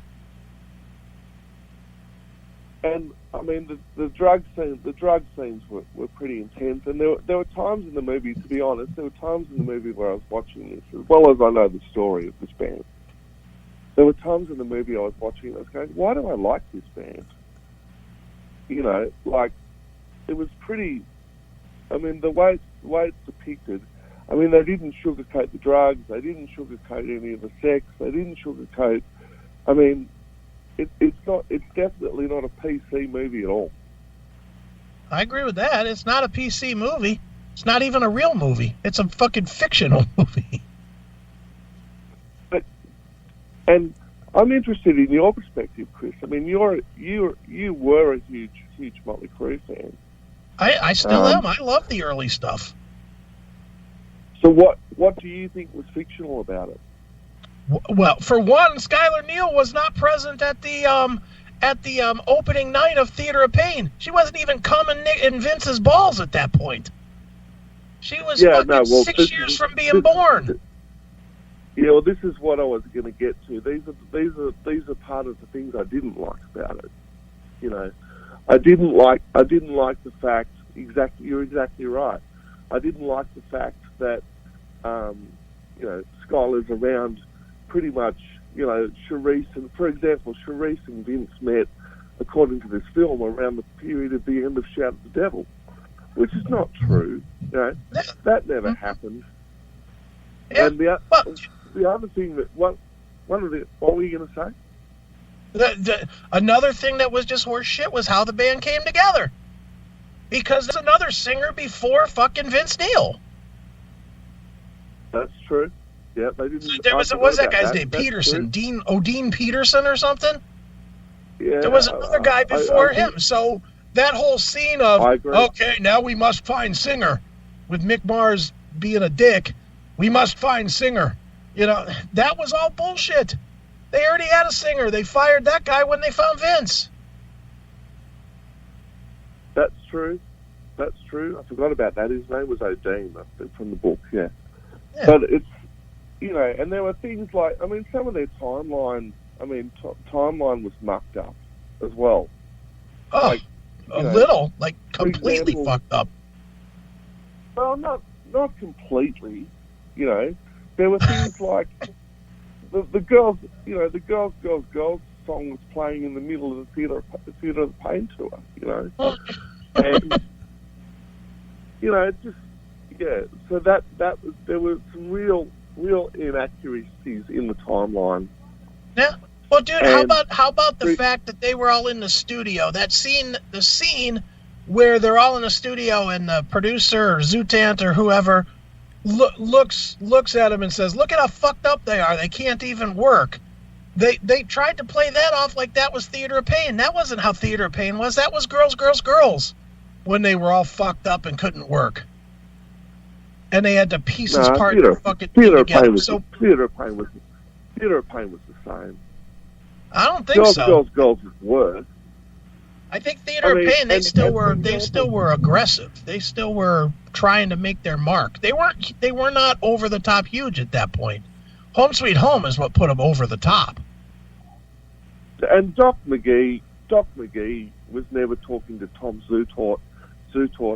Speaker 5: And I mean, the drug scenes were pretty intense, and there were times in the movie, to be honest, where I was watching this, as well as I know the story of this band. There were times in the movie I was watching, and I was going, "Why do I like this band?" You know, like it was pretty. I mean, the way it's depicted. I mean, they didn't sugarcoat the drugs. They didn't sugarcoat any of the sex. They didn't sugarcoat. I mean. It's definitely not a PC movie at all.
Speaker 2: I agree with that. It's not a PC movie. It's not even a real movie. It's a fucking fictional movie.
Speaker 5: And I'm interested in your perspective, Chris. I mean, you were a huge Motley Crue fan.
Speaker 2: I still am. I love the early stuff.
Speaker 5: So what do you think was fictional about it?
Speaker 2: Well, for one, Skylar Neal was not present at the opening night of Theater of Pain. She wasn't even coming in Vince's balls at that point. She was 6 years from being born.
Speaker 5: Yeah, well, this is what I was going to get to. These are part of the things I didn't like about it. You know, I didn't like the fact. You're exactly right. I didn't like the fact that Skylar's around. Pretty much, you know, Charisse and Vince met, according to this film, around the period of the end of Shout at the Devil, which is not true. You know, that never happened. Yeah, and the other thing that what were you going to say?
Speaker 2: Another thing that was just horse shit was how the band came together, because there's another singer before fucking Vince Neil.
Speaker 5: That's true. Yeah, they didn't.
Speaker 2: What was that guy's name? Peterson, Dean Peterson or something?
Speaker 5: Yeah.
Speaker 2: There was another guy before him. So that whole scene of, okay, now we must find singer, with Mick Mars being a dick, we must find singer. You know, that was all bullshit. They already had a singer. They fired that guy when they found Vince.
Speaker 5: That's true. I forgot about that. His name was O'Dean from the book, yeah. But it's, you know, and there were things like, I mean, some of their timeline, timeline was mucked up as well.
Speaker 2: Oh, like, little, like completely fucked up.
Speaker 5: Well, not completely, you know. There were things like the girls, you know, the girls song was playing in the middle of the Theater of the Pain tour, you know. And, you know, it just, yeah, so that was, there were some real inaccuracies in the timeline.
Speaker 2: Yeah. Well, dude, how about the fact that they were all in the studio? That scene, the scene where they're all in the studio and the producer or Zutant or whoever looks at him and says, "Look at how fucked up they are. They can't even work." They tried to play that off like that was Theater of Pain. That wasn't how Theater of Pain was. That was Girls, Girls, Girls when they were all fucked up and couldn't work. and they had to piece his part
Speaker 5: Theater
Speaker 2: and fucking
Speaker 5: Theater of
Speaker 2: together.
Speaker 5: Pain was
Speaker 2: So
Speaker 5: Theater of Pain was the same.
Speaker 2: I don't think so.
Speaker 5: Girls was worse.
Speaker 2: I think Theater of Pain, they still were aggressive. They still were trying to make their mark. They were not over the top huge at that point. Home Sweet Home is what put them over the top.
Speaker 5: And Doc McGee was never talking to Tom Zutaut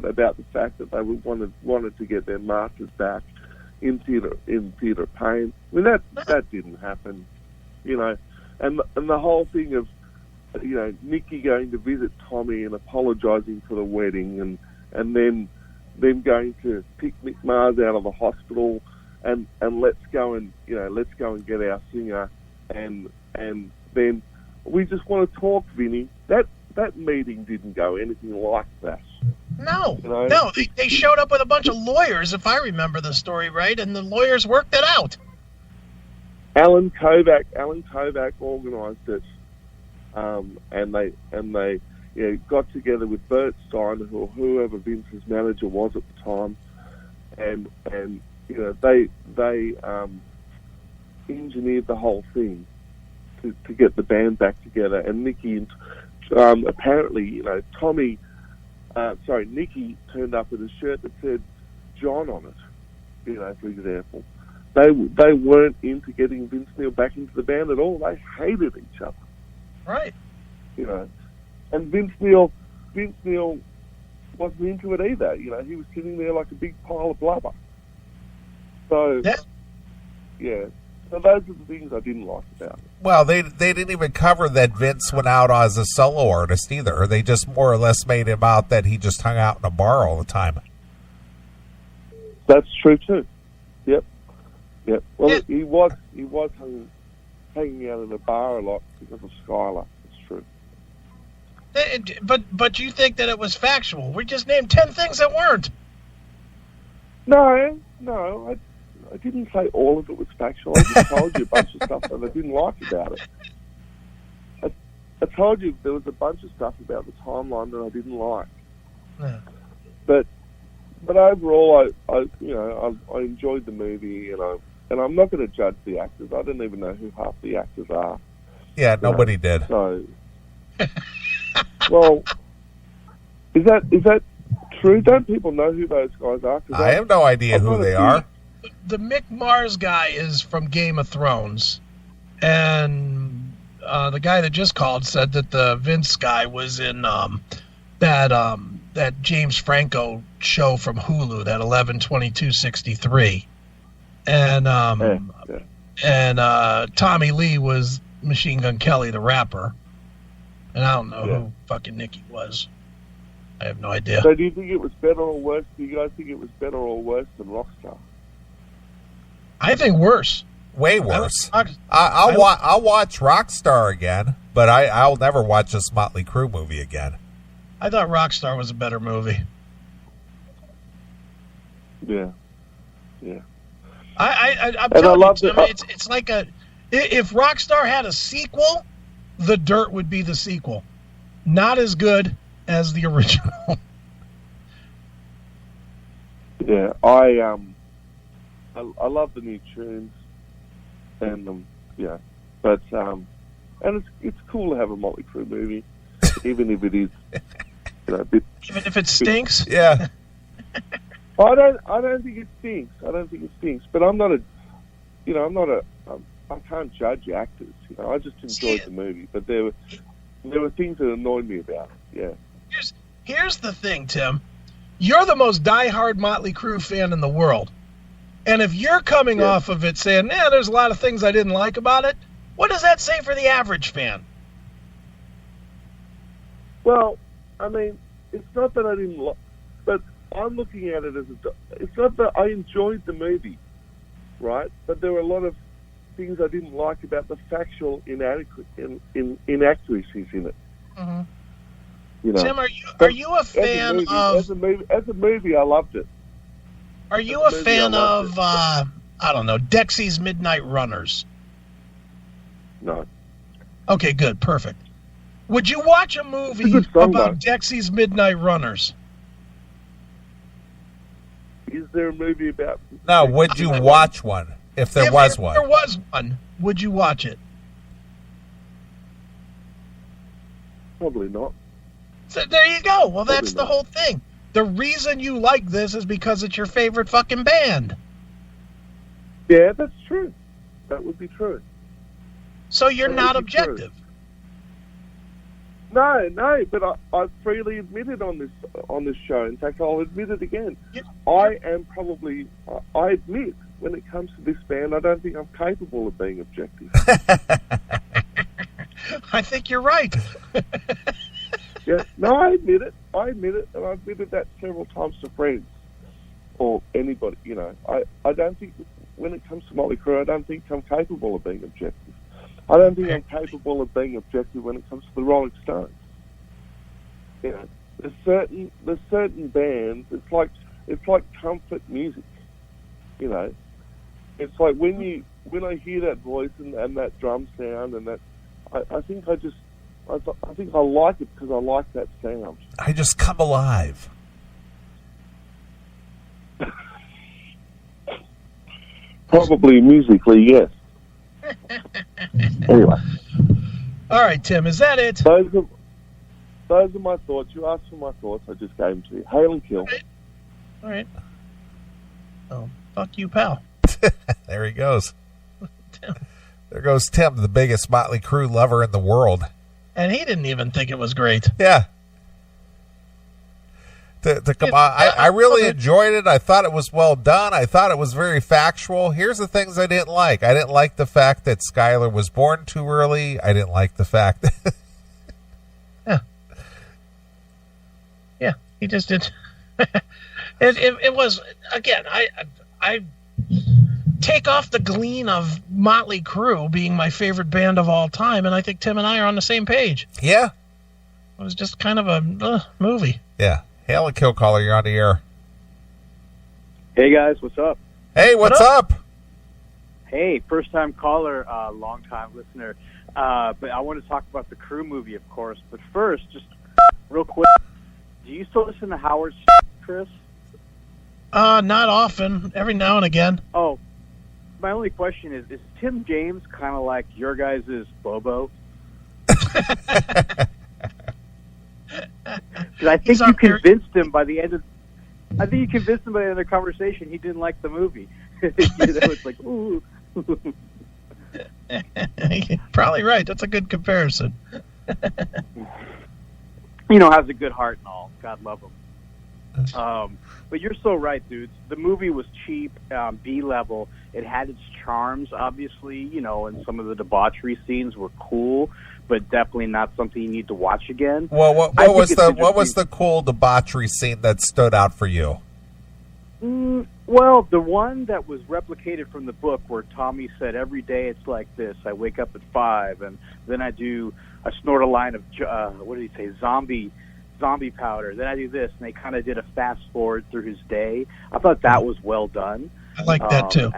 Speaker 5: about the fact that they wanted to get their masters back in Theater of Pain. I mean, that didn't happen, you know. And the whole thing of, you know, Nicky going to visit Tommy and apologising for the wedding, and then them going to pick Mick Mars out of the hospital, and let's go and get our singer, and then we just want to talk, Vinny. That meeting didn't go anything like that.
Speaker 2: No,
Speaker 5: you know?
Speaker 2: No, they showed up with a bunch of lawyers, if I remember the story right, and the lawyers worked it out.
Speaker 5: Alan Kovac organised it, and they got together with Bert Stein or whoever Vince's manager was at the time, and you know they engineered the whole thing to get the band back together. And Nicky, apparently, you know, Nicky turned up with a shirt that said John on it, you know, for example. They weren't into getting Vince Neil back into the band at all. They hated each other.
Speaker 2: Right.
Speaker 5: You know, and Vince Neil wasn't into it either. You know, he was sitting there like a big pile of blubber. So, yeah. So those are the things I didn't like about it.
Speaker 1: Well, they didn't even cover that Vince went out as a solo artist either. They just more or less made him out that he just hung out in a bar all the time.
Speaker 5: That's true too. Yep. Well, he was hanging out in a bar a lot because of Skylar. It's true.
Speaker 2: But you think that it was factual? We just named 10 things that weren't.
Speaker 5: No, I didn't say all of it was factual. I just told you a bunch of stuff that I didn't like about it. I told you there was a bunch of stuff about the timeline that I didn't like.
Speaker 2: Yeah.
Speaker 5: But overall, I enjoyed the movie, and I'm not going to judge the actors. I don't even know who half the actors are.
Speaker 1: Yeah, nobody did.
Speaker 5: So, well, is that true? Don't people know who those guys are?
Speaker 1: I have no idea who they are.
Speaker 2: The Mick Mars guy is from Game of Thrones, and the guy that just called said that the Vince guy was in that James Franco show from Hulu, that 11/22/63, and Tommy Lee was Machine Gun Kelly, the rapper, and I don't know who fucking Nicky was. I have no idea.
Speaker 5: So do you think it was better or worse? Do you guys think it was better or worse than Rockstar?
Speaker 2: I think worse.
Speaker 1: Way worse. I'll watch Rockstar again, but I'll never watch this Motley Crue movie again.
Speaker 2: I thought Rockstar was a better movie.
Speaker 5: Yeah.
Speaker 2: I'm telling you, Tim, it's like if Rockstar had a sequel, The Dirt would be the sequel. Not as good as the original.
Speaker 5: Yeah, I love the new tunes, and but and it's cool to have a Motley Crue movie, even if it is, a bit.
Speaker 2: Even if it stinks.
Speaker 1: Yeah.
Speaker 5: I don't think it stinks. But I can't judge actors. I just enjoyed the movie. But there were things that annoyed me about it. Yeah.
Speaker 2: Here's the thing, Tim. You're the most diehard Motley Crue fan in the world. And if you're coming off of it saying, there's a lot of things I didn't like about it, what does that say for the average fan?
Speaker 5: Well, I mean, it's not that I didn't like, but I'm looking at it as it's not that I enjoyed the movie, right? But there were a lot of things I didn't like about the factual inaccuracies in it.
Speaker 2: Mm-hmm. Tim, are you a fan of...
Speaker 5: As a movie, I loved it.
Speaker 2: Are you a fan of, Dexy's Midnight Runners?
Speaker 5: No.
Speaker 2: Okay, good, perfect. Would you watch a movie about Dexy's Midnight Runners?
Speaker 5: is there a movie about?
Speaker 1: No, would you watch one if there was one?
Speaker 2: If there was one, would you watch it?
Speaker 5: Probably not.
Speaker 2: So there you go. Well,
Speaker 5: Probably
Speaker 2: that's the
Speaker 5: not.
Speaker 2: whole thing. The reason you like this is because it's your favorite fucking band.
Speaker 5: Yeah, that's true. That would be true.
Speaker 2: So you're
Speaker 5: That
Speaker 2: not
Speaker 5: would be true.
Speaker 2: objective.
Speaker 5: No, but I freely admitted on this show. In fact, I'll admit it again.
Speaker 2: Yeah.
Speaker 5: I admit when it comes to this band, I don't think I'm capable of being objective.
Speaker 2: I think you're right.
Speaker 5: Yeah, no, I admit it, and I've admitted that several times to friends or anybody. You know, I don't think when it comes to Motley Crue, I don't think I'm capable of being objective. I don't think I'm capable of being objective when it comes to the Rolling Stones. You know, there's certain bands. It's like comfort music. You know, it's like when I hear that voice and that drum sound and that, I think I think I like it because I like that sound.
Speaker 1: I just come alive.
Speaker 5: Probably musically, yes. Anyway,
Speaker 2: All right, Tim, is that it?
Speaker 5: those are my thoughts. You asked for my thoughts. I just gave them to you. Hail and kill.
Speaker 2: All right. Oh, fuck you, pal.
Speaker 1: There he goes. There goes Tim, the biggest Motley Crue lover in the world.
Speaker 2: And he didn't even think it was great.
Speaker 1: Yeah. To come on, I really enjoyed it. I thought it was well done. I thought it was very factual. Here's the things I didn't like. I didn't like the fact that Skylar was born too early. I didn't like the fact that...
Speaker 2: Yeah, he just did. It was, again, I take off the glean of Motley Crue being my favorite band of all time, and I think Tim and I are on the same page.
Speaker 1: Yeah.
Speaker 2: It was just kind of a movie.
Speaker 1: Yeah. Hail and kill caller, you're on the air.
Speaker 6: Hey guys, what's up?
Speaker 1: Hey, what's up?
Speaker 6: Hey, first time caller, long time listener. But I want to talk about the Crue movie, of course. But first, just real quick, do you still listen to Howard, Chris?
Speaker 2: Not often. Every now and again.
Speaker 6: Oh, my only question is Tim James kind of like your guys' Bobo? Because I think you convinced him by the end of. I think you convinced him by the end of the conversation he didn't like the movie. That was like, ooh.
Speaker 2: You're probably right. That's a good comparison.
Speaker 6: You know, has a good heart and all. God love him. But you're so right, dudes. The movie was cheap, B-level. It had its charms, obviously, you know, and some of the debauchery scenes were cool, but definitely not something you need to watch again.
Speaker 1: Well, what was the cool debauchery scene that stood out for you?
Speaker 6: Well, the one that was replicated from the book where Tommy said, every day it's like this. I wake up at 5, and then I snort a line of, what did he say, zombie powder. Then I do this, and they kind of did a fast forward through his day. I thought that was well done.
Speaker 2: I like that too.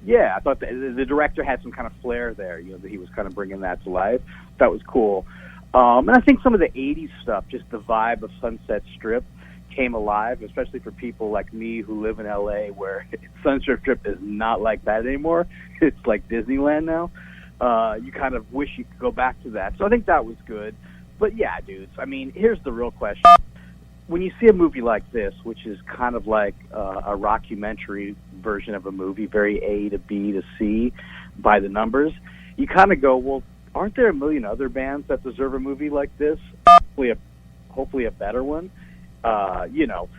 Speaker 6: Yeah, I thought the director had some kind of flair there. You know, that he was kind of bringing that to life. That was cool. And I think some of the '80s stuff, just the vibe of Sunset Strip, came alive, especially for people like me who live in LA, where Sunset Strip is not like that anymore. It's like Disneyland now. You kind of wish you could go back to that. So I think that was good. But yeah, dudes, I mean, here's the real question. When you see a movie like this, which is kind of like a rockumentary version of a movie, very A to B to C by the numbers, you kind of go, well, aren't there a million other bands that deserve a movie like this? Hopefully a better one. You know,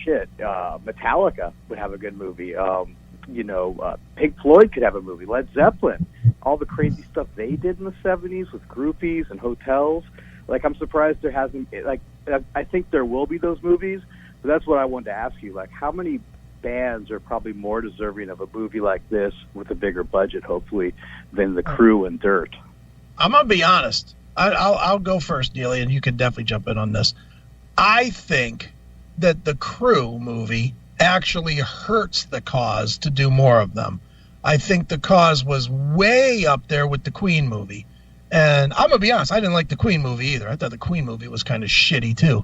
Speaker 6: Metallica would have a good movie. Pink Floyd could have a movie. Led Zeppelin, all the crazy stuff they did in the 70s with groupies and hotels. Like, I'm surprised there hasn't, like, I think there will be those movies, but that's what I wanted to ask you. Like, how many bands are probably more deserving of a movie like this with a bigger budget, hopefully, than the Crue and Dirt?
Speaker 2: I'm going to be honest. I'll go first, Neeley, and you can definitely jump in on this. I think that the Crue movie actually hurts the cause to do more of them. I think the cause was way up there with the Queen movie. And I'm going to be honest, I didn't like the Queen movie either. I thought the Queen movie was kind of shitty too.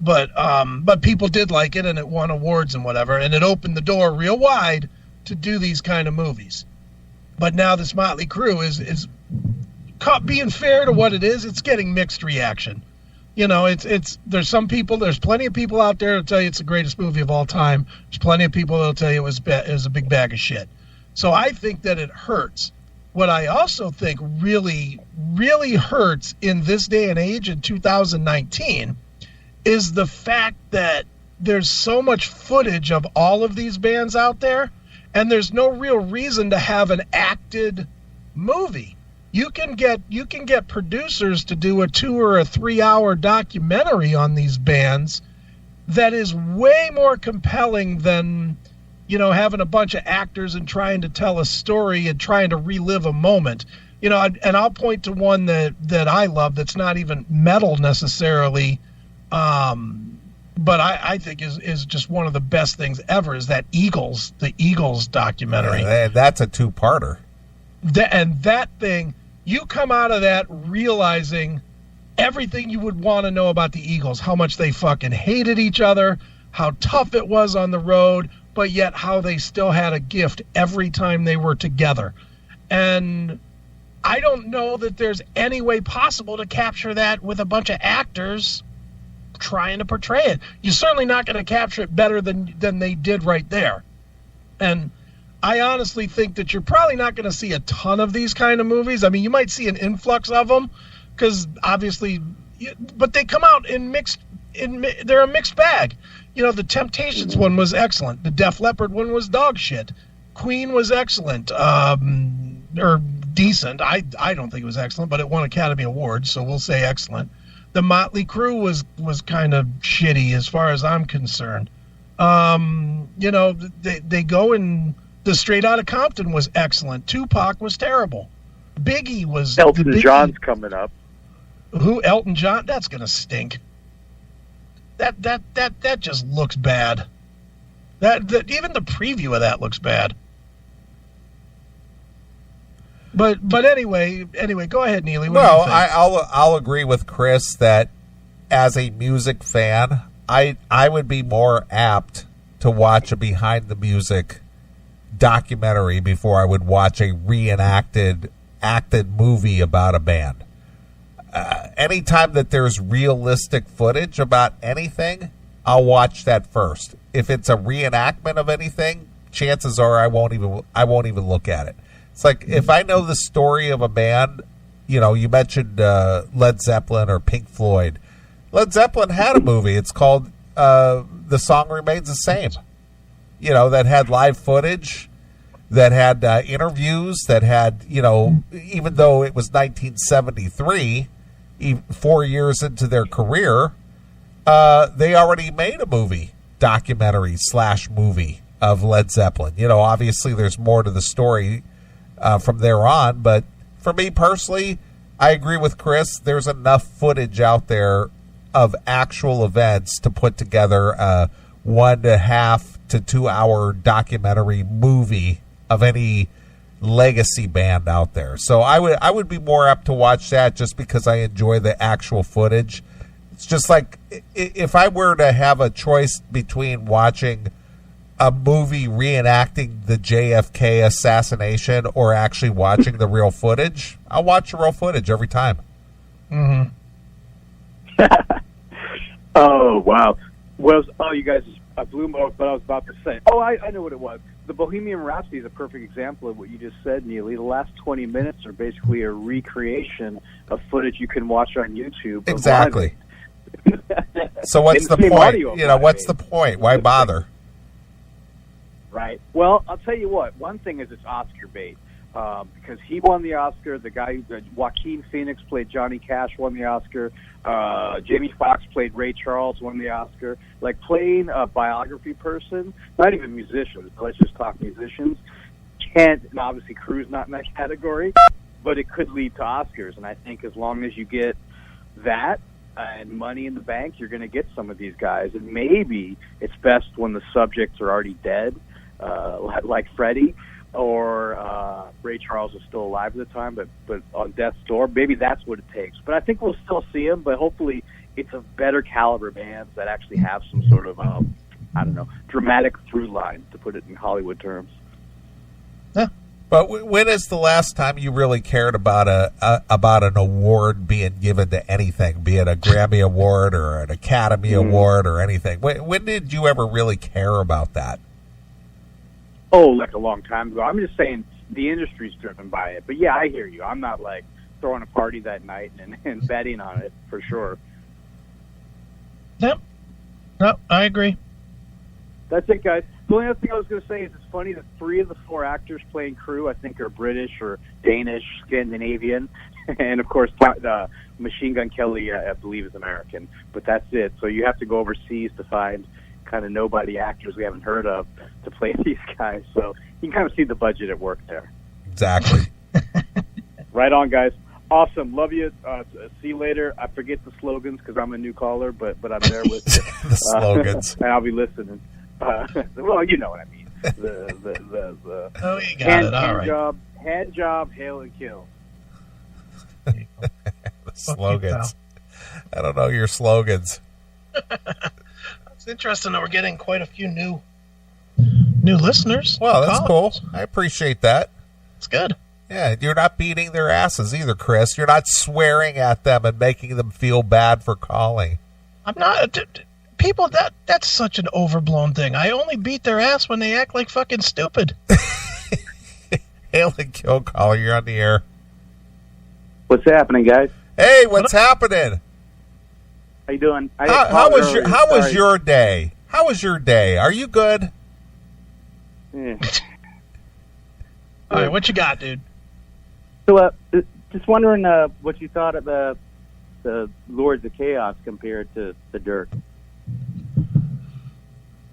Speaker 2: But people did like it, and it won awards and whatever, and it opened the door real wide to do these kind of movies. But now this Motley Crue is being fair to what it is. It's getting mixed reaction. You know, there's plenty of people out there that'll tell you it's the greatest movie of all time. There's plenty of people that'll tell you it was a big bag of shit. So I think that it hurts. What I also think really, really hurts in this day and age in 2019 is the fact that there's so much footage of all of these bands out there, and there's no real reason to have an acted movie. You can get producers to do a 2 or a 3 hour documentary on these bands that is way more compelling than, you know, having a bunch of actors and trying to tell a story and trying to relive a moment. You know, and I'll point to one that I love that's not even metal necessarily, but I think is just one of the best things ever, is that the Eagles documentary.
Speaker 1: Yeah, that's a two-parter.
Speaker 2: And that thing, you come out of that realizing everything you would want to know about the Eagles, how much they fucking hated each other, how tough it was on the road, but yet how they still had a gift every time they were together. And I don't know that there's any way possible to capture that with a bunch of actors trying to portray it. You're certainly not going to capture it better than they did right there. And I honestly think that you're probably not going to see a ton of these kind of movies. I mean, you might see an influx of them because obviously, but they come out they're a mixed bag. You know, the Temptations one was excellent. The Def Leppard one was dog shit. Queen was excellent, or decent. I don't think it was excellent, but it won Academy Awards, so we'll say excellent. The Motley Crue was kind of shitty as far as I'm concerned. You know, they go and the Straight Outta Compton was excellent. Tupac was terrible. Biggie was
Speaker 6: Elton John's coming up.
Speaker 2: Who? Elton John? That's gonna stink. That just looks bad. That even the preview of that looks bad. But anyway, go ahead, Neely.
Speaker 1: Well, I'll agree with Chris that as a music fan, I would be more apt to watch a behind the music documentary before I would watch a acted movie about a band. Anytime that there's realistic footage about anything, I'll watch that first. If it's a reenactment of anything, chances are I won't even look at it. It's like if I know the story of a band, you know, you mentioned Led Zeppelin or Pink Floyd. Led Zeppelin had a movie. It's called The Song Remains the Same. You know, that had live footage, that had interviews, that had, you know, even though it was 1973, 4 years into their career, they already made a documentary / movie of Led Zeppelin. You know, obviously there's more to the story from there on, but for me personally, I agree with Chris. There's enough footage out there of actual events to put together a 1.5 to 2 hour documentary movie of any legacy band out there. So I would be more apt to watch that just because I enjoy the actual footage. It's just like if I were to have a choice between watching a movie reenacting the JFK assassination or actually watching the real footage, I'll watch the real footage every time.
Speaker 2: Mm-hmm.
Speaker 6: Oh, wow. You guys, I blew what I was about to say. Oh, I know what it was. The Bohemian Rhapsody is a perfect example of what you just said, Neely. The last 20 minutes are basically a recreation of footage you can watch on YouTube.
Speaker 1: Exactly. So what's the point? You know, what's the point? Why bother?
Speaker 6: Right. Well, I'll tell you what. One thing is it's Oscar bait. Because he won the Oscar. The guy, Joaquin Phoenix, played Johnny Cash, won the Oscar. Jamie Foxx played Ray Charles, won the Oscar. Like, playing a biography person, not even musicians, let's just talk musicians, can't, and obviously Crue's not in that category, but it could lead to Oscars. And I think as long as you get that and money in the bank, you're going to get some of these guys. And maybe it's best when the subjects are already dead, like Freddie, or Ray Charles is still alive at the time, but on death's door. Maybe that's what it takes. But I think we'll still see him, but hopefully it's of better caliber bands that actually have some sort of I don't know, dramatic through line, to put it in Hollywood terms.
Speaker 2: Yeah.
Speaker 1: But when is the last time you really cared about an award being given to anything, be it a Grammy Award or an Academy Award or anything? When did you ever really care about that?
Speaker 6: Oh, like a long time ago. I'm just saying the industry's driven by it. But yeah, I hear you. I'm not like throwing a party that night and betting on it for sure.
Speaker 2: Yep. No, I agree.
Speaker 6: That's it, guys. The only other thing I was going to say is it's funny that 3 of the 4 actors playing Crew, I think, are British or Danish, Scandinavian. And, of course, Machine Gun Kelly, I believe, is American. But that's it. So you have to go overseas to find kind of nobody actors we haven't heard of to play these guys. So you can kind of see the budget at work there.
Speaker 1: Exactly.
Speaker 6: Right on, guys. Awesome. Love you. See you later. I forget the slogans because I'm a new caller, but I'm there with you.
Speaker 1: The slogans.
Speaker 6: And I'll be listening. Well, you know what I mean. The
Speaker 2: Oh, you got it. All right.
Speaker 6: Hand job, hail and kill.
Speaker 1: The slogans. I don't know your slogans.
Speaker 2: It's interesting that we're getting quite a few new listeners.
Speaker 1: Well, that's cool. I appreciate that.
Speaker 2: It's good.
Speaker 1: Yeah, you're not beating their asses either, Chris. You're not swearing at them and making them feel bad for calling.
Speaker 2: I'm not. People, that's such an overblown thing. I only beat their ass when they act like fucking stupid.
Speaker 1: Hail and kill caller, you're on the air.
Speaker 6: What's happening, guys?
Speaker 1: Hey, what's happening?
Speaker 6: How you doing?
Speaker 1: How was your day? How was your day? Are you good?
Speaker 6: Yeah.
Speaker 2: All right, what you got, dude?
Speaker 6: So, just wondering what you thought of the Lords of Chaos compared to the Dirt.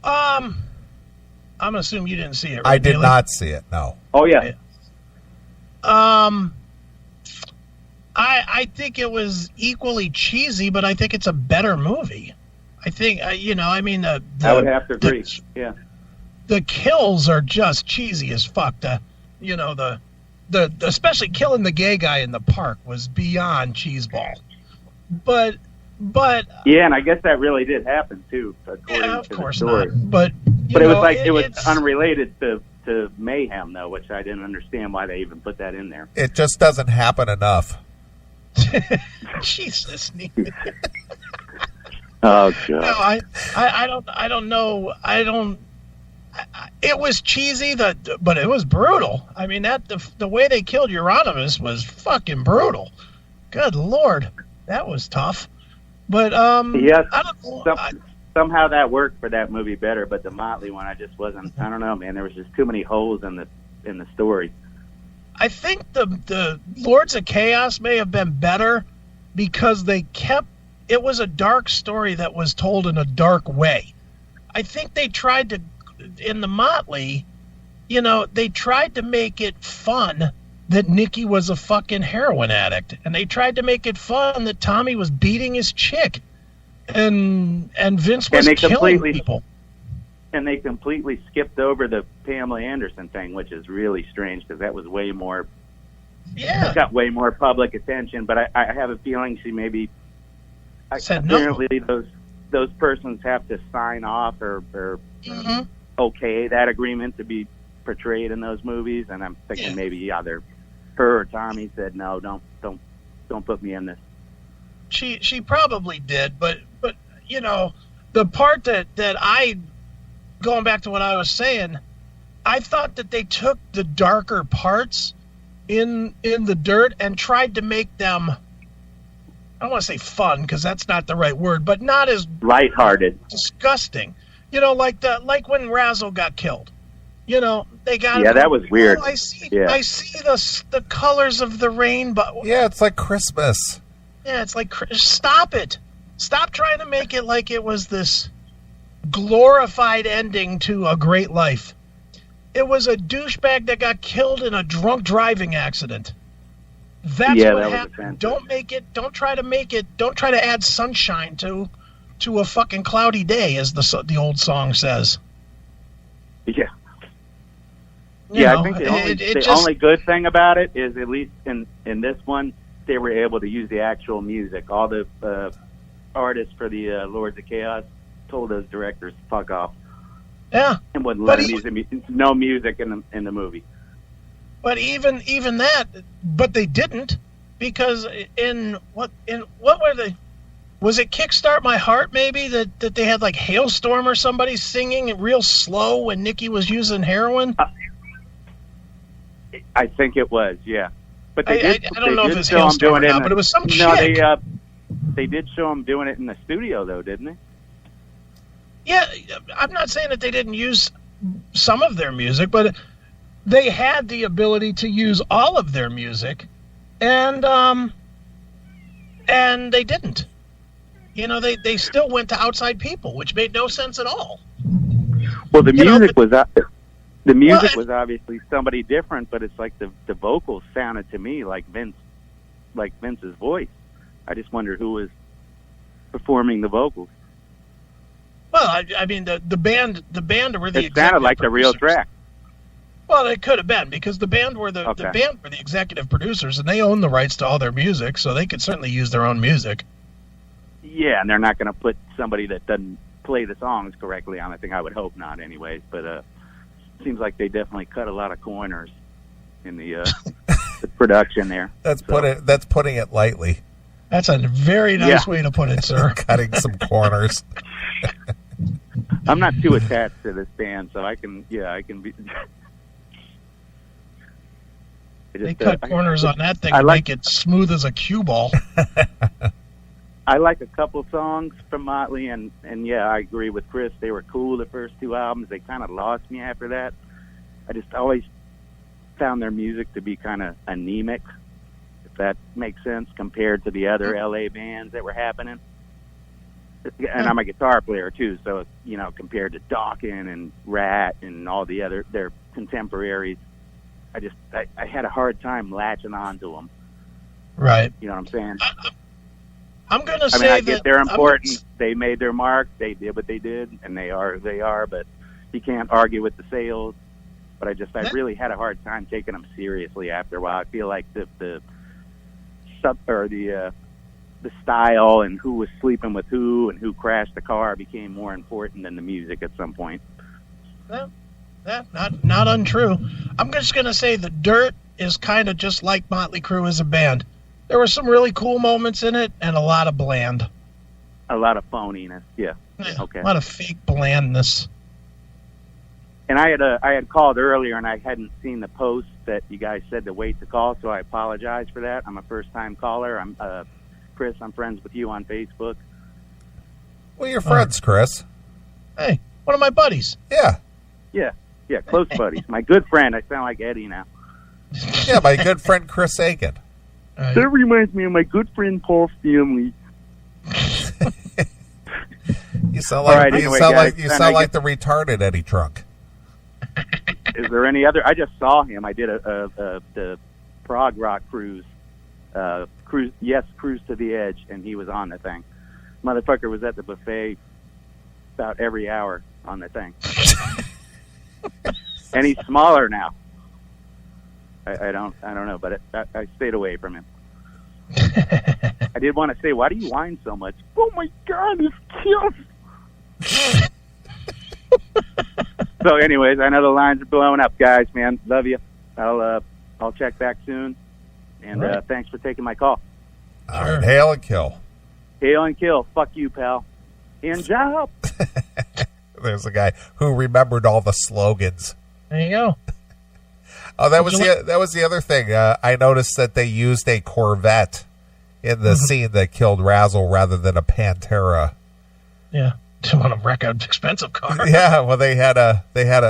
Speaker 2: I'm gonna assume you didn't see it. Right,
Speaker 1: I did
Speaker 2: Neeley?
Speaker 1: not see it. No.
Speaker 6: Oh yeah.
Speaker 2: I think it was equally cheesy, but I think it's a better movie. I think I mean I
Speaker 6: would have to agree. Yeah.
Speaker 2: The kills are just cheesy as fuck. The especially killing the gay guy in the park was beyond cheeseball. But
Speaker 6: yeah, and I guess that really did happen too.
Speaker 2: Yeah, of course
Speaker 6: the story.
Speaker 2: not. But
Speaker 6: it was like it was unrelated to Mayhem though, which I didn't understand why they even put that in there.
Speaker 1: It just doesn't happen enough.
Speaker 2: Jesus.
Speaker 6: Oh god.
Speaker 2: No, I don't know. It was cheesy, but it was brutal. I mean, the way they killed Euronymous was fucking brutal. Good Lord, that was tough. But
Speaker 6: yes,
Speaker 2: I don't know.
Speaker 6: Somehow that worked for that movie better, but the Motley one, I just wasn't. I don't know, man. There was just too many holes in the story.
Speaker 2: I think the Lords of Chaos may have been better because it was a dark story that was told in a dark way. I think they tried to, in the Motley, they tried to make it fun that Nicky was a fucking heroin addict, and they tried to make it fun that Tommy was beating his chick, and Vince was killing people.
Speaker 6: And they completely skipped over the Pamela Anderson thing, which is really strange because that was way more.
Speaker 2: Yeah,
Speaker 6: it got way more public attention. But I have a feeling she maybe
Speaker 2: said
Speaker 6: apparently
Speaker 2: no.
Speaker 6: those persons have to sign off or okay that agreement to be portrayed in those movies, and I'm thinking maybe either her or Tommy said no, don't put me in this.
Speaker 2: She probably did, but the part that I, going back to what I was saying, I thought that they took the darker parts in the Dirt and tried to make them, I don't want to say fun because that's not the right word, but not as
Speaker 6: lighthearted,
Speaker 2: disgusting. Like when Razzle got killed. They got
Speaker 6: that was weird.
Speaker 2: I see the colors of the rainbow.
Speaker 1: Yeah, it's like Christmas.
Speaker 2: Yeah, it's like, stop it. Stop trying to make it like it was this glorified ending to a great life. It was a douchebag that got killed in a drunk driving accident. That's what happened. Don't try to add sunshine to a fucking cloudy day, as the old song says.
Speaker 6: Yeah. I think the only good thing about it is, at least in this one, they were able to use the actual music. All the artist for the Lords of Chaos told those directors to fuck off
Speaker 2: Yeah.
Speaker 6: and wouldn't let him use no music in the movie.
Speaker 2: But even that, but they didn't, because in what were they? Was it Kickstart My Heart maybe that they had like Hailstorm or somebody singing it real slow when Nikki was using heroin?
Speaker 6: I think it was, yeah. But
Speaker 2: I don't know if it's Hailstorm or not, but it was some chick.
Speaker 6: They did show him doing it in the studio though, didn't they?
Speaker 2: Yeah, I'm not saying that they didn't use some of their music, but they had the ability to use all of their music, and they didn't. You know, they still went to outside people, which made no sense at all.
Speaker 6: Well, the music was obviously somebody different, but it's like the vocals sounded to me like Vince's voice. I just wondered who was performing the vocals.
Speaker 2: Well, I mean, the band were the.
Speaker 6: It sounded like the real track.
Speaker 2: Well, it could have been, because the band were the executive producers, and they own the rights to all their music, so they could certainly use their own music.
Speaker 6: Yeah, and they're not going to put somebody that doesn't play the songs correctly on. I think I would hope not, anyways. But it seems like they definitely cut a lot of corners in the production there.
Speaker 1: That's putting it lightly.
Speaker 2: That's a very nice way to put it, sir.
Speaker 1: Cutting some corners.
Speaker 6: I'm not too attached to this band, so I can be.
Speaker 2: They cut corners on that thing and make it smooth as a cue ball.
Speaker 6: I like a couple songs from Motley, and yeah, I agree with Chris. They were cool the first two albums. They kind of lost me after that. I just always found their music to be kind of anemic, if that makes sense, compared to the other LA bands that were happening. And I'm a guitar player too, so you know, compared to Dawkins and Rat and all the other their contemporaries, I had a hard time latching on to them.
Speaker 2: Right.
Speaker 6: You know what I'm saying?
Speaker 2: I'm going to say
Speaker 6: I mean, I
Speaker 2: that
Speaker 6: get they're important. They made their mark. They did what they did, and they are. But you can't argue with the sales. But I really had a hard time taking them seriously after a while. I feel like the style and who was sleeping with who and who crashed the car became more important than the music at some point.
Speaker 2: Well, not untrue. I'm just going to say the Dirt is kind of just like Motley Crue as a band. There were some really cool moments in it and a lot of bland.
Speaker 6: A lot of phoniness, yeah. Okay.
Speaker 2: A lot of fake blandness.
Speaker 6: And I had called earlier and I hadn't seen the post that you guys said to wait to call, so I apologize for that. I'm a first-time caller. I'm Chris. I'm friends with you on Facebook.
Speaker 1: Well, you're friends, Chris.
Speaker 2: Hey, one of my buddies.
Speaker 6: Yeah, close buddies. My good friend. I sound like Eddie now.
Speaker 1: Yeah, my good friend Chris Aiken.
Speaker 6: That reminds me of my good friend Paul Stanley.
Speaker 1: You sound like the retarded Eddie Trunk.
Speaker 6: Is there any other? I just saw him. I did the prog rock cruise. Cruise to the Edge, and he was on the thing. Motherfucker was at the buffet about every hour on the thing. And he's smaller now. I don't know, but I stayed away from him. I did want to say, why do you whine so much? Oh my God, it's kills. So, anyways, I know the lines are blowing up, guys. Man, love you. I'll check back soon, and thanks for taking my call.
Speaker 1: All right, hail and kill.
Speaker 6: Hail and kill. Fuck you, pal. And job.
Speaker 1: There's a guy who remembered all the slogans.
Speaker 2: There you go.
Speaker 1: Oh, that was the other thing. I noticed that they used a Corvette in the scene that killed Razzle rather than a Pantera.
Speaker 2: Yeah, to want to wreck an expensive car.
Speaker 1: Yeah, well, they had a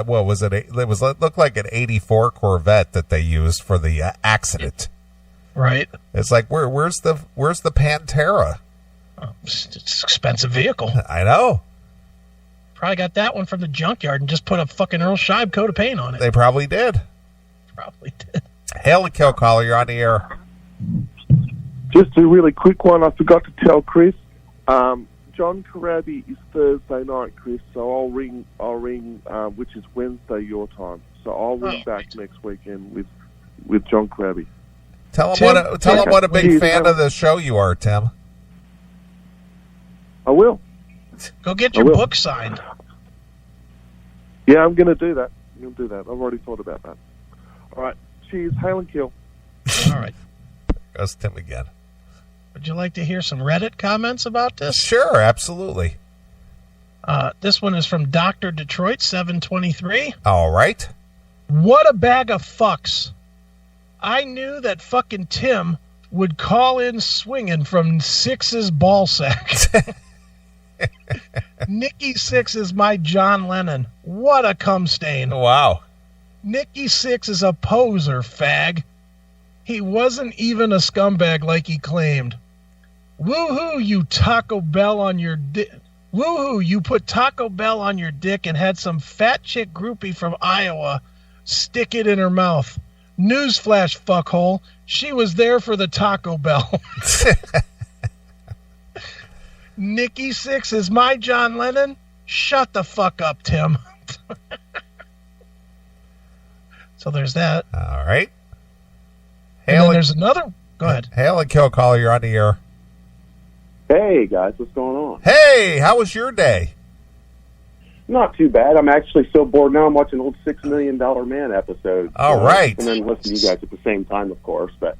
Speaker 1: what was it? It looked like an '84 Corvette that they used for the accident.
Speaker 2: Right.
Speaker 1: It's like where's the Pantera?
Speaker 2: Oh, it's an expensive vehicle.
Speaker 1: I know.
Speaker 2: Probably got that one from the junkyard and just put a fucking Earl Scheib coat of paint on it.
Speaker 1: They probably did. Hail and kill, caller. You're on the air.
Speaker 5: Just a really quick one. I forgot to tell Chris. John Corabi is Thursday night, Chris. So I'll ring, which is Wednesday your time. So I'll ring back next weekend with John Corabi.
Speaker 1: Tell him what a big fan of the show you are, Tim.
Speaker 5: will.
Speaker 2: Go get your book signed.
Speaker 5: Yeah, I'm going to do that. I've already thought about that. All right. Cheese, hail and kill.
Speaker 2: All right.
Speaker 1: Goes Tim again.
Speaker 2: Would you like to hear some Reddit comments about this?
Speaker 1: Sure, absolutely.
Speaker 2: This one is from Dr. Detroit 723.
Speaker 1: All right.
Speaker 2: What a bag of fucks. I knew that fucking Tim would call in swinging from Six's ball sack. Nikki Sixx is my John Lennon. What a cum stain.
Speaker 1: Wow.
Speaker 2: Nikki Sixx is a poser, fag. He wasn't even a scumbag like he claimed. Woohoo, you Taco Bell on your dick. Woohoo, you put Taco Bell on your dick and had some fat chick groupie from Iowa stick it in her mouth. Newsflash, fuckhole. She was there for the Taco Bell. Nikki Sixx is my John Lennon. Shut the fuck up, Tim. So there's that.
Speaker 1: All right.
Speaker 2: And then there's another. Go ahead.
Speaker 1: Hail and kill caller. You're on the air.
Speaker 7: Hey, guys. What's going on?
Speaker 1: Hey, how was your day?
Speaker 7: Not too bad. I'm actually so bored now. I'm watching old $6 Million Man episodes.
Speaker 1: All right.
Speaker 7: And then listen to you guys at the same time, of course. But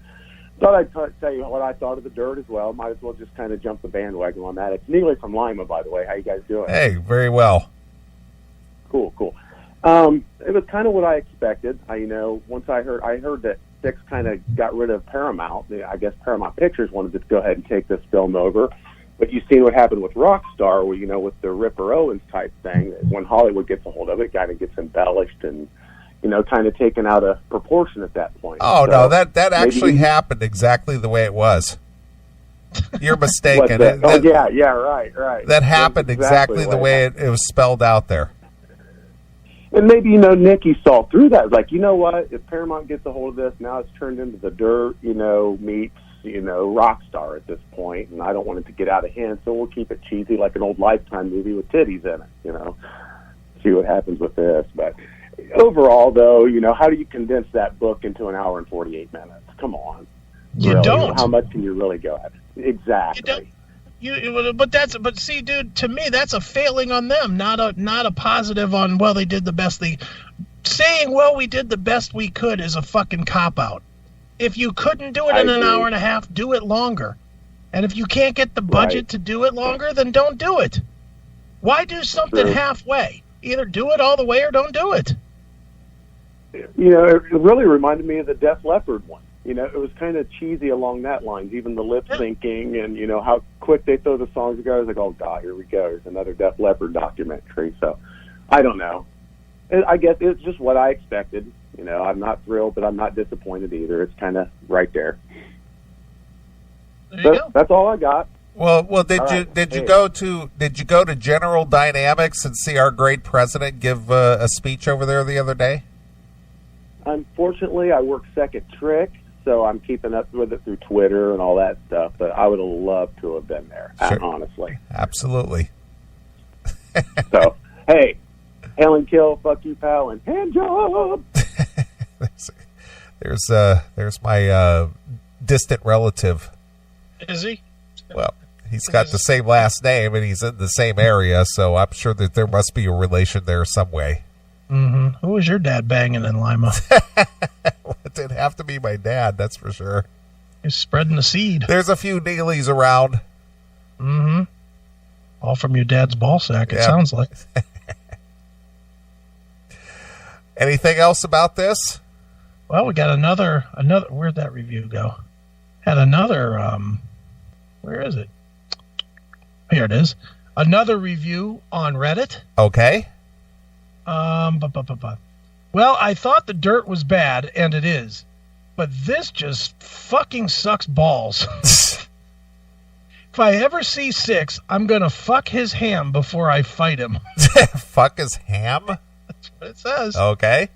Speaker 7: thought I'd tell you what I thought of the Dirt as well. Might as well just kind of jump the bandwagon on that. It's Neeley from Lima, by the way. How you guys doing?
Speaker 1: Hey, very well.
Speaker 7: Cool. It was kind of what I expected. Once I heard that Six kind of got rid of Paramount. I guess Paramount Pictures wanted to go ahead and take this film over. But you've seen what happened with Rockstar, where, with the Ripper Owens type thing. When Hollywood gets a hold of it, kind of gets embellished and, kind of taken out of proportion at that point.
Speaker 1: Oh, so, no, that actually happened exactly the way it was. You're mistaken.
Speaker 7: Right.
Speaker 1: That happened exactly the way it was spelled out there.
Speaker 7: And maybe, Nikki saw through that. Like, you know what? If Paramount gets a hold of this, now it's turned into the Dirt, meets, Rockstar at this point, and I don't want it to get out of hand, so we'll keep it cheesy like an old Lifetime movie with titties in it, See what happens with this. But overall, though, how do you condense that book into an hour and 48 minutes? Come on.
Speaker 2: You don't.
Speaker 7: How much can you really go at? Exactly.
Speaker 2: But see, dude, to me, that's a failing on them, not a positive on, well, they did the best saying, well, we did the best we could is a fucking cop-out. If you couldn't do it in an hour and a half, do it longer. And if you can't get the budget to do it longer, then don't do it. Why do something halfway? Either do it all the way or don't do it.
Speaker 7: It really reminded me of the Def Leppard one. It was kind of cheesy along that lines, even the lip syncing and, how quick they throw the songs together. I was like, oh, God, here we go. There's another Def Leppard documentary. So, I don't know. I guess it's just what I expected. I'm not thrilled, but I'm not disappointed either. It's kind of right there.
Speaker 2: There you go.
Speaker 7: That's all I got.
Speaker 1: Well, did you go to General Dynamics and see our great president give a speech over there the other day?
Speaker 7: Unfortunately, I work second trick, so I'm keeping up with it through Twitter and all that stuff. But I would have loved to have been there, honestly.
Speaker 1: Absolutely.
Speaker 7: So, hey, hail and kill, fuck you, pal, and hand job.
Speaker 1: There's my distant relative.
Speaker 2: Is he?
Speaker 1: Well, he's got the same last name and he's in the same area, so I'm sure that there must be a relation there some way.
Speaker 2: Mm-hmm. Who was your dad banging in Lima?
Speaker 1: Well, it didn't have to be my dad, that's for sure.
Speaker 2: He's spreading the seed.
Speaker 1: There's a few Neelys around.
Speaker 2: Mm-hmm. All from your dad's ball sack, it sounds like.
Speaker 1: Anything else about this?
Speaker 2: Well, we got another. Where'd that review go? Had another. Where is it? Here it is. Another review on Reddit.
Speaker 1: Okay.
Speaker 2: Well, I thought the Dirt was bad, and it is, but this just fucking sucks balls. If I ever see Six, I'm gonna fuck his ham before I fight him.
Speaker 1: Fuck his ham?
Speaker 2: That's what it says.
Speaker 1: Okay.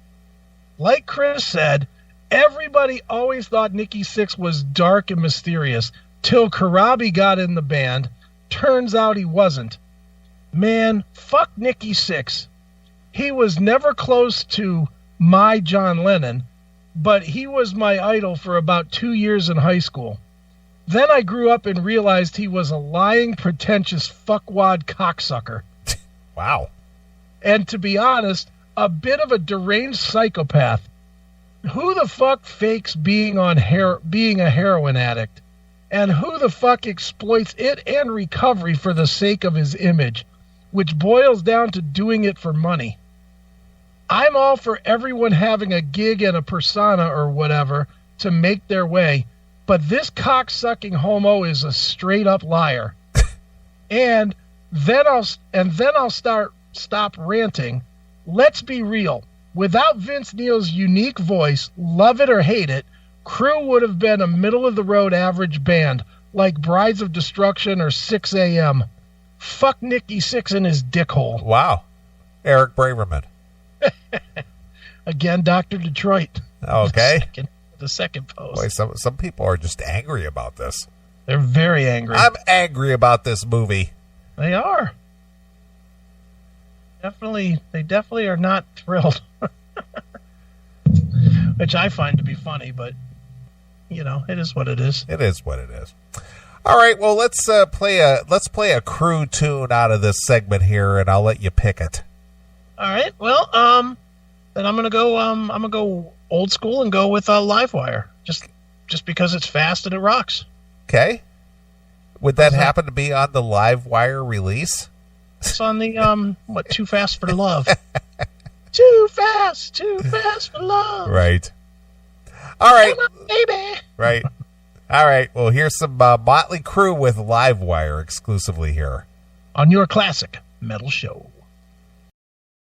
Speaker 2: Like Chris said, everybody always thought Nikki Sixx was dark and mysterious till Karabi got in the band. Turns out he wasn't. Man, fuck Nikki Sixx. He was never close to my John Lennon, but he was my idol for about 2 years in high school. Then I grew up and realized he was a lying, pretentious fuckwad cocksucker.
Speaker 1: Wow.
Speaker 2: And to be honest, a bit of a deranged psychopath. Who the fuck fakes being a heroin addict? And who the fuck exploits it and recovery for the sake of his image, which boils down to doing it for money? I'm all for everyone having a gig and a persona or whatever to make their way, but this cock-sucking homo is a straight-up liar. and then I'll stop ranting. Let's be real. Without Vince Neil's unique voice, love it or hate it, Crue would have been a middle-of-the-road average band, like Brides of Destruction or 6 a.m. Fuck Nikki Sixx in his dickhole.
Speaker 1: Wow. Eric Braverman.
Speaker 2: Again, Dr. Detroit.
Speaker 1: Okay.
Speaker 2: The second post.
Speaker 1: Boy, some people are just angry about this.
Speaker 2: They're very angry.
Speaker 1: I'm angry about this movie.
Speaker 2: They are. They definitely are not thrilled. Which I find to be funny, but it is what it is.
Speaker 1: It is what it is. All right, well let's play a Crue tune out of this segment here, and I'll let you pick it.
Speaker 2: All right. Well, then I'm gonna go old school and go with Livewire, just because it's fast and it rocks.
Speaker 1: Okay. Would that happen to be on the Livewire release?
Speaker 2: It's on the Too Fast for Love. Too fast for love.
Speaker 1: Right. All right,
Speaker 2: come on, baby.
Speaker 1: Right. All right. Well, here's some Motley Crue with Livewire exclusively here
Speaker 2: on your classic metal show.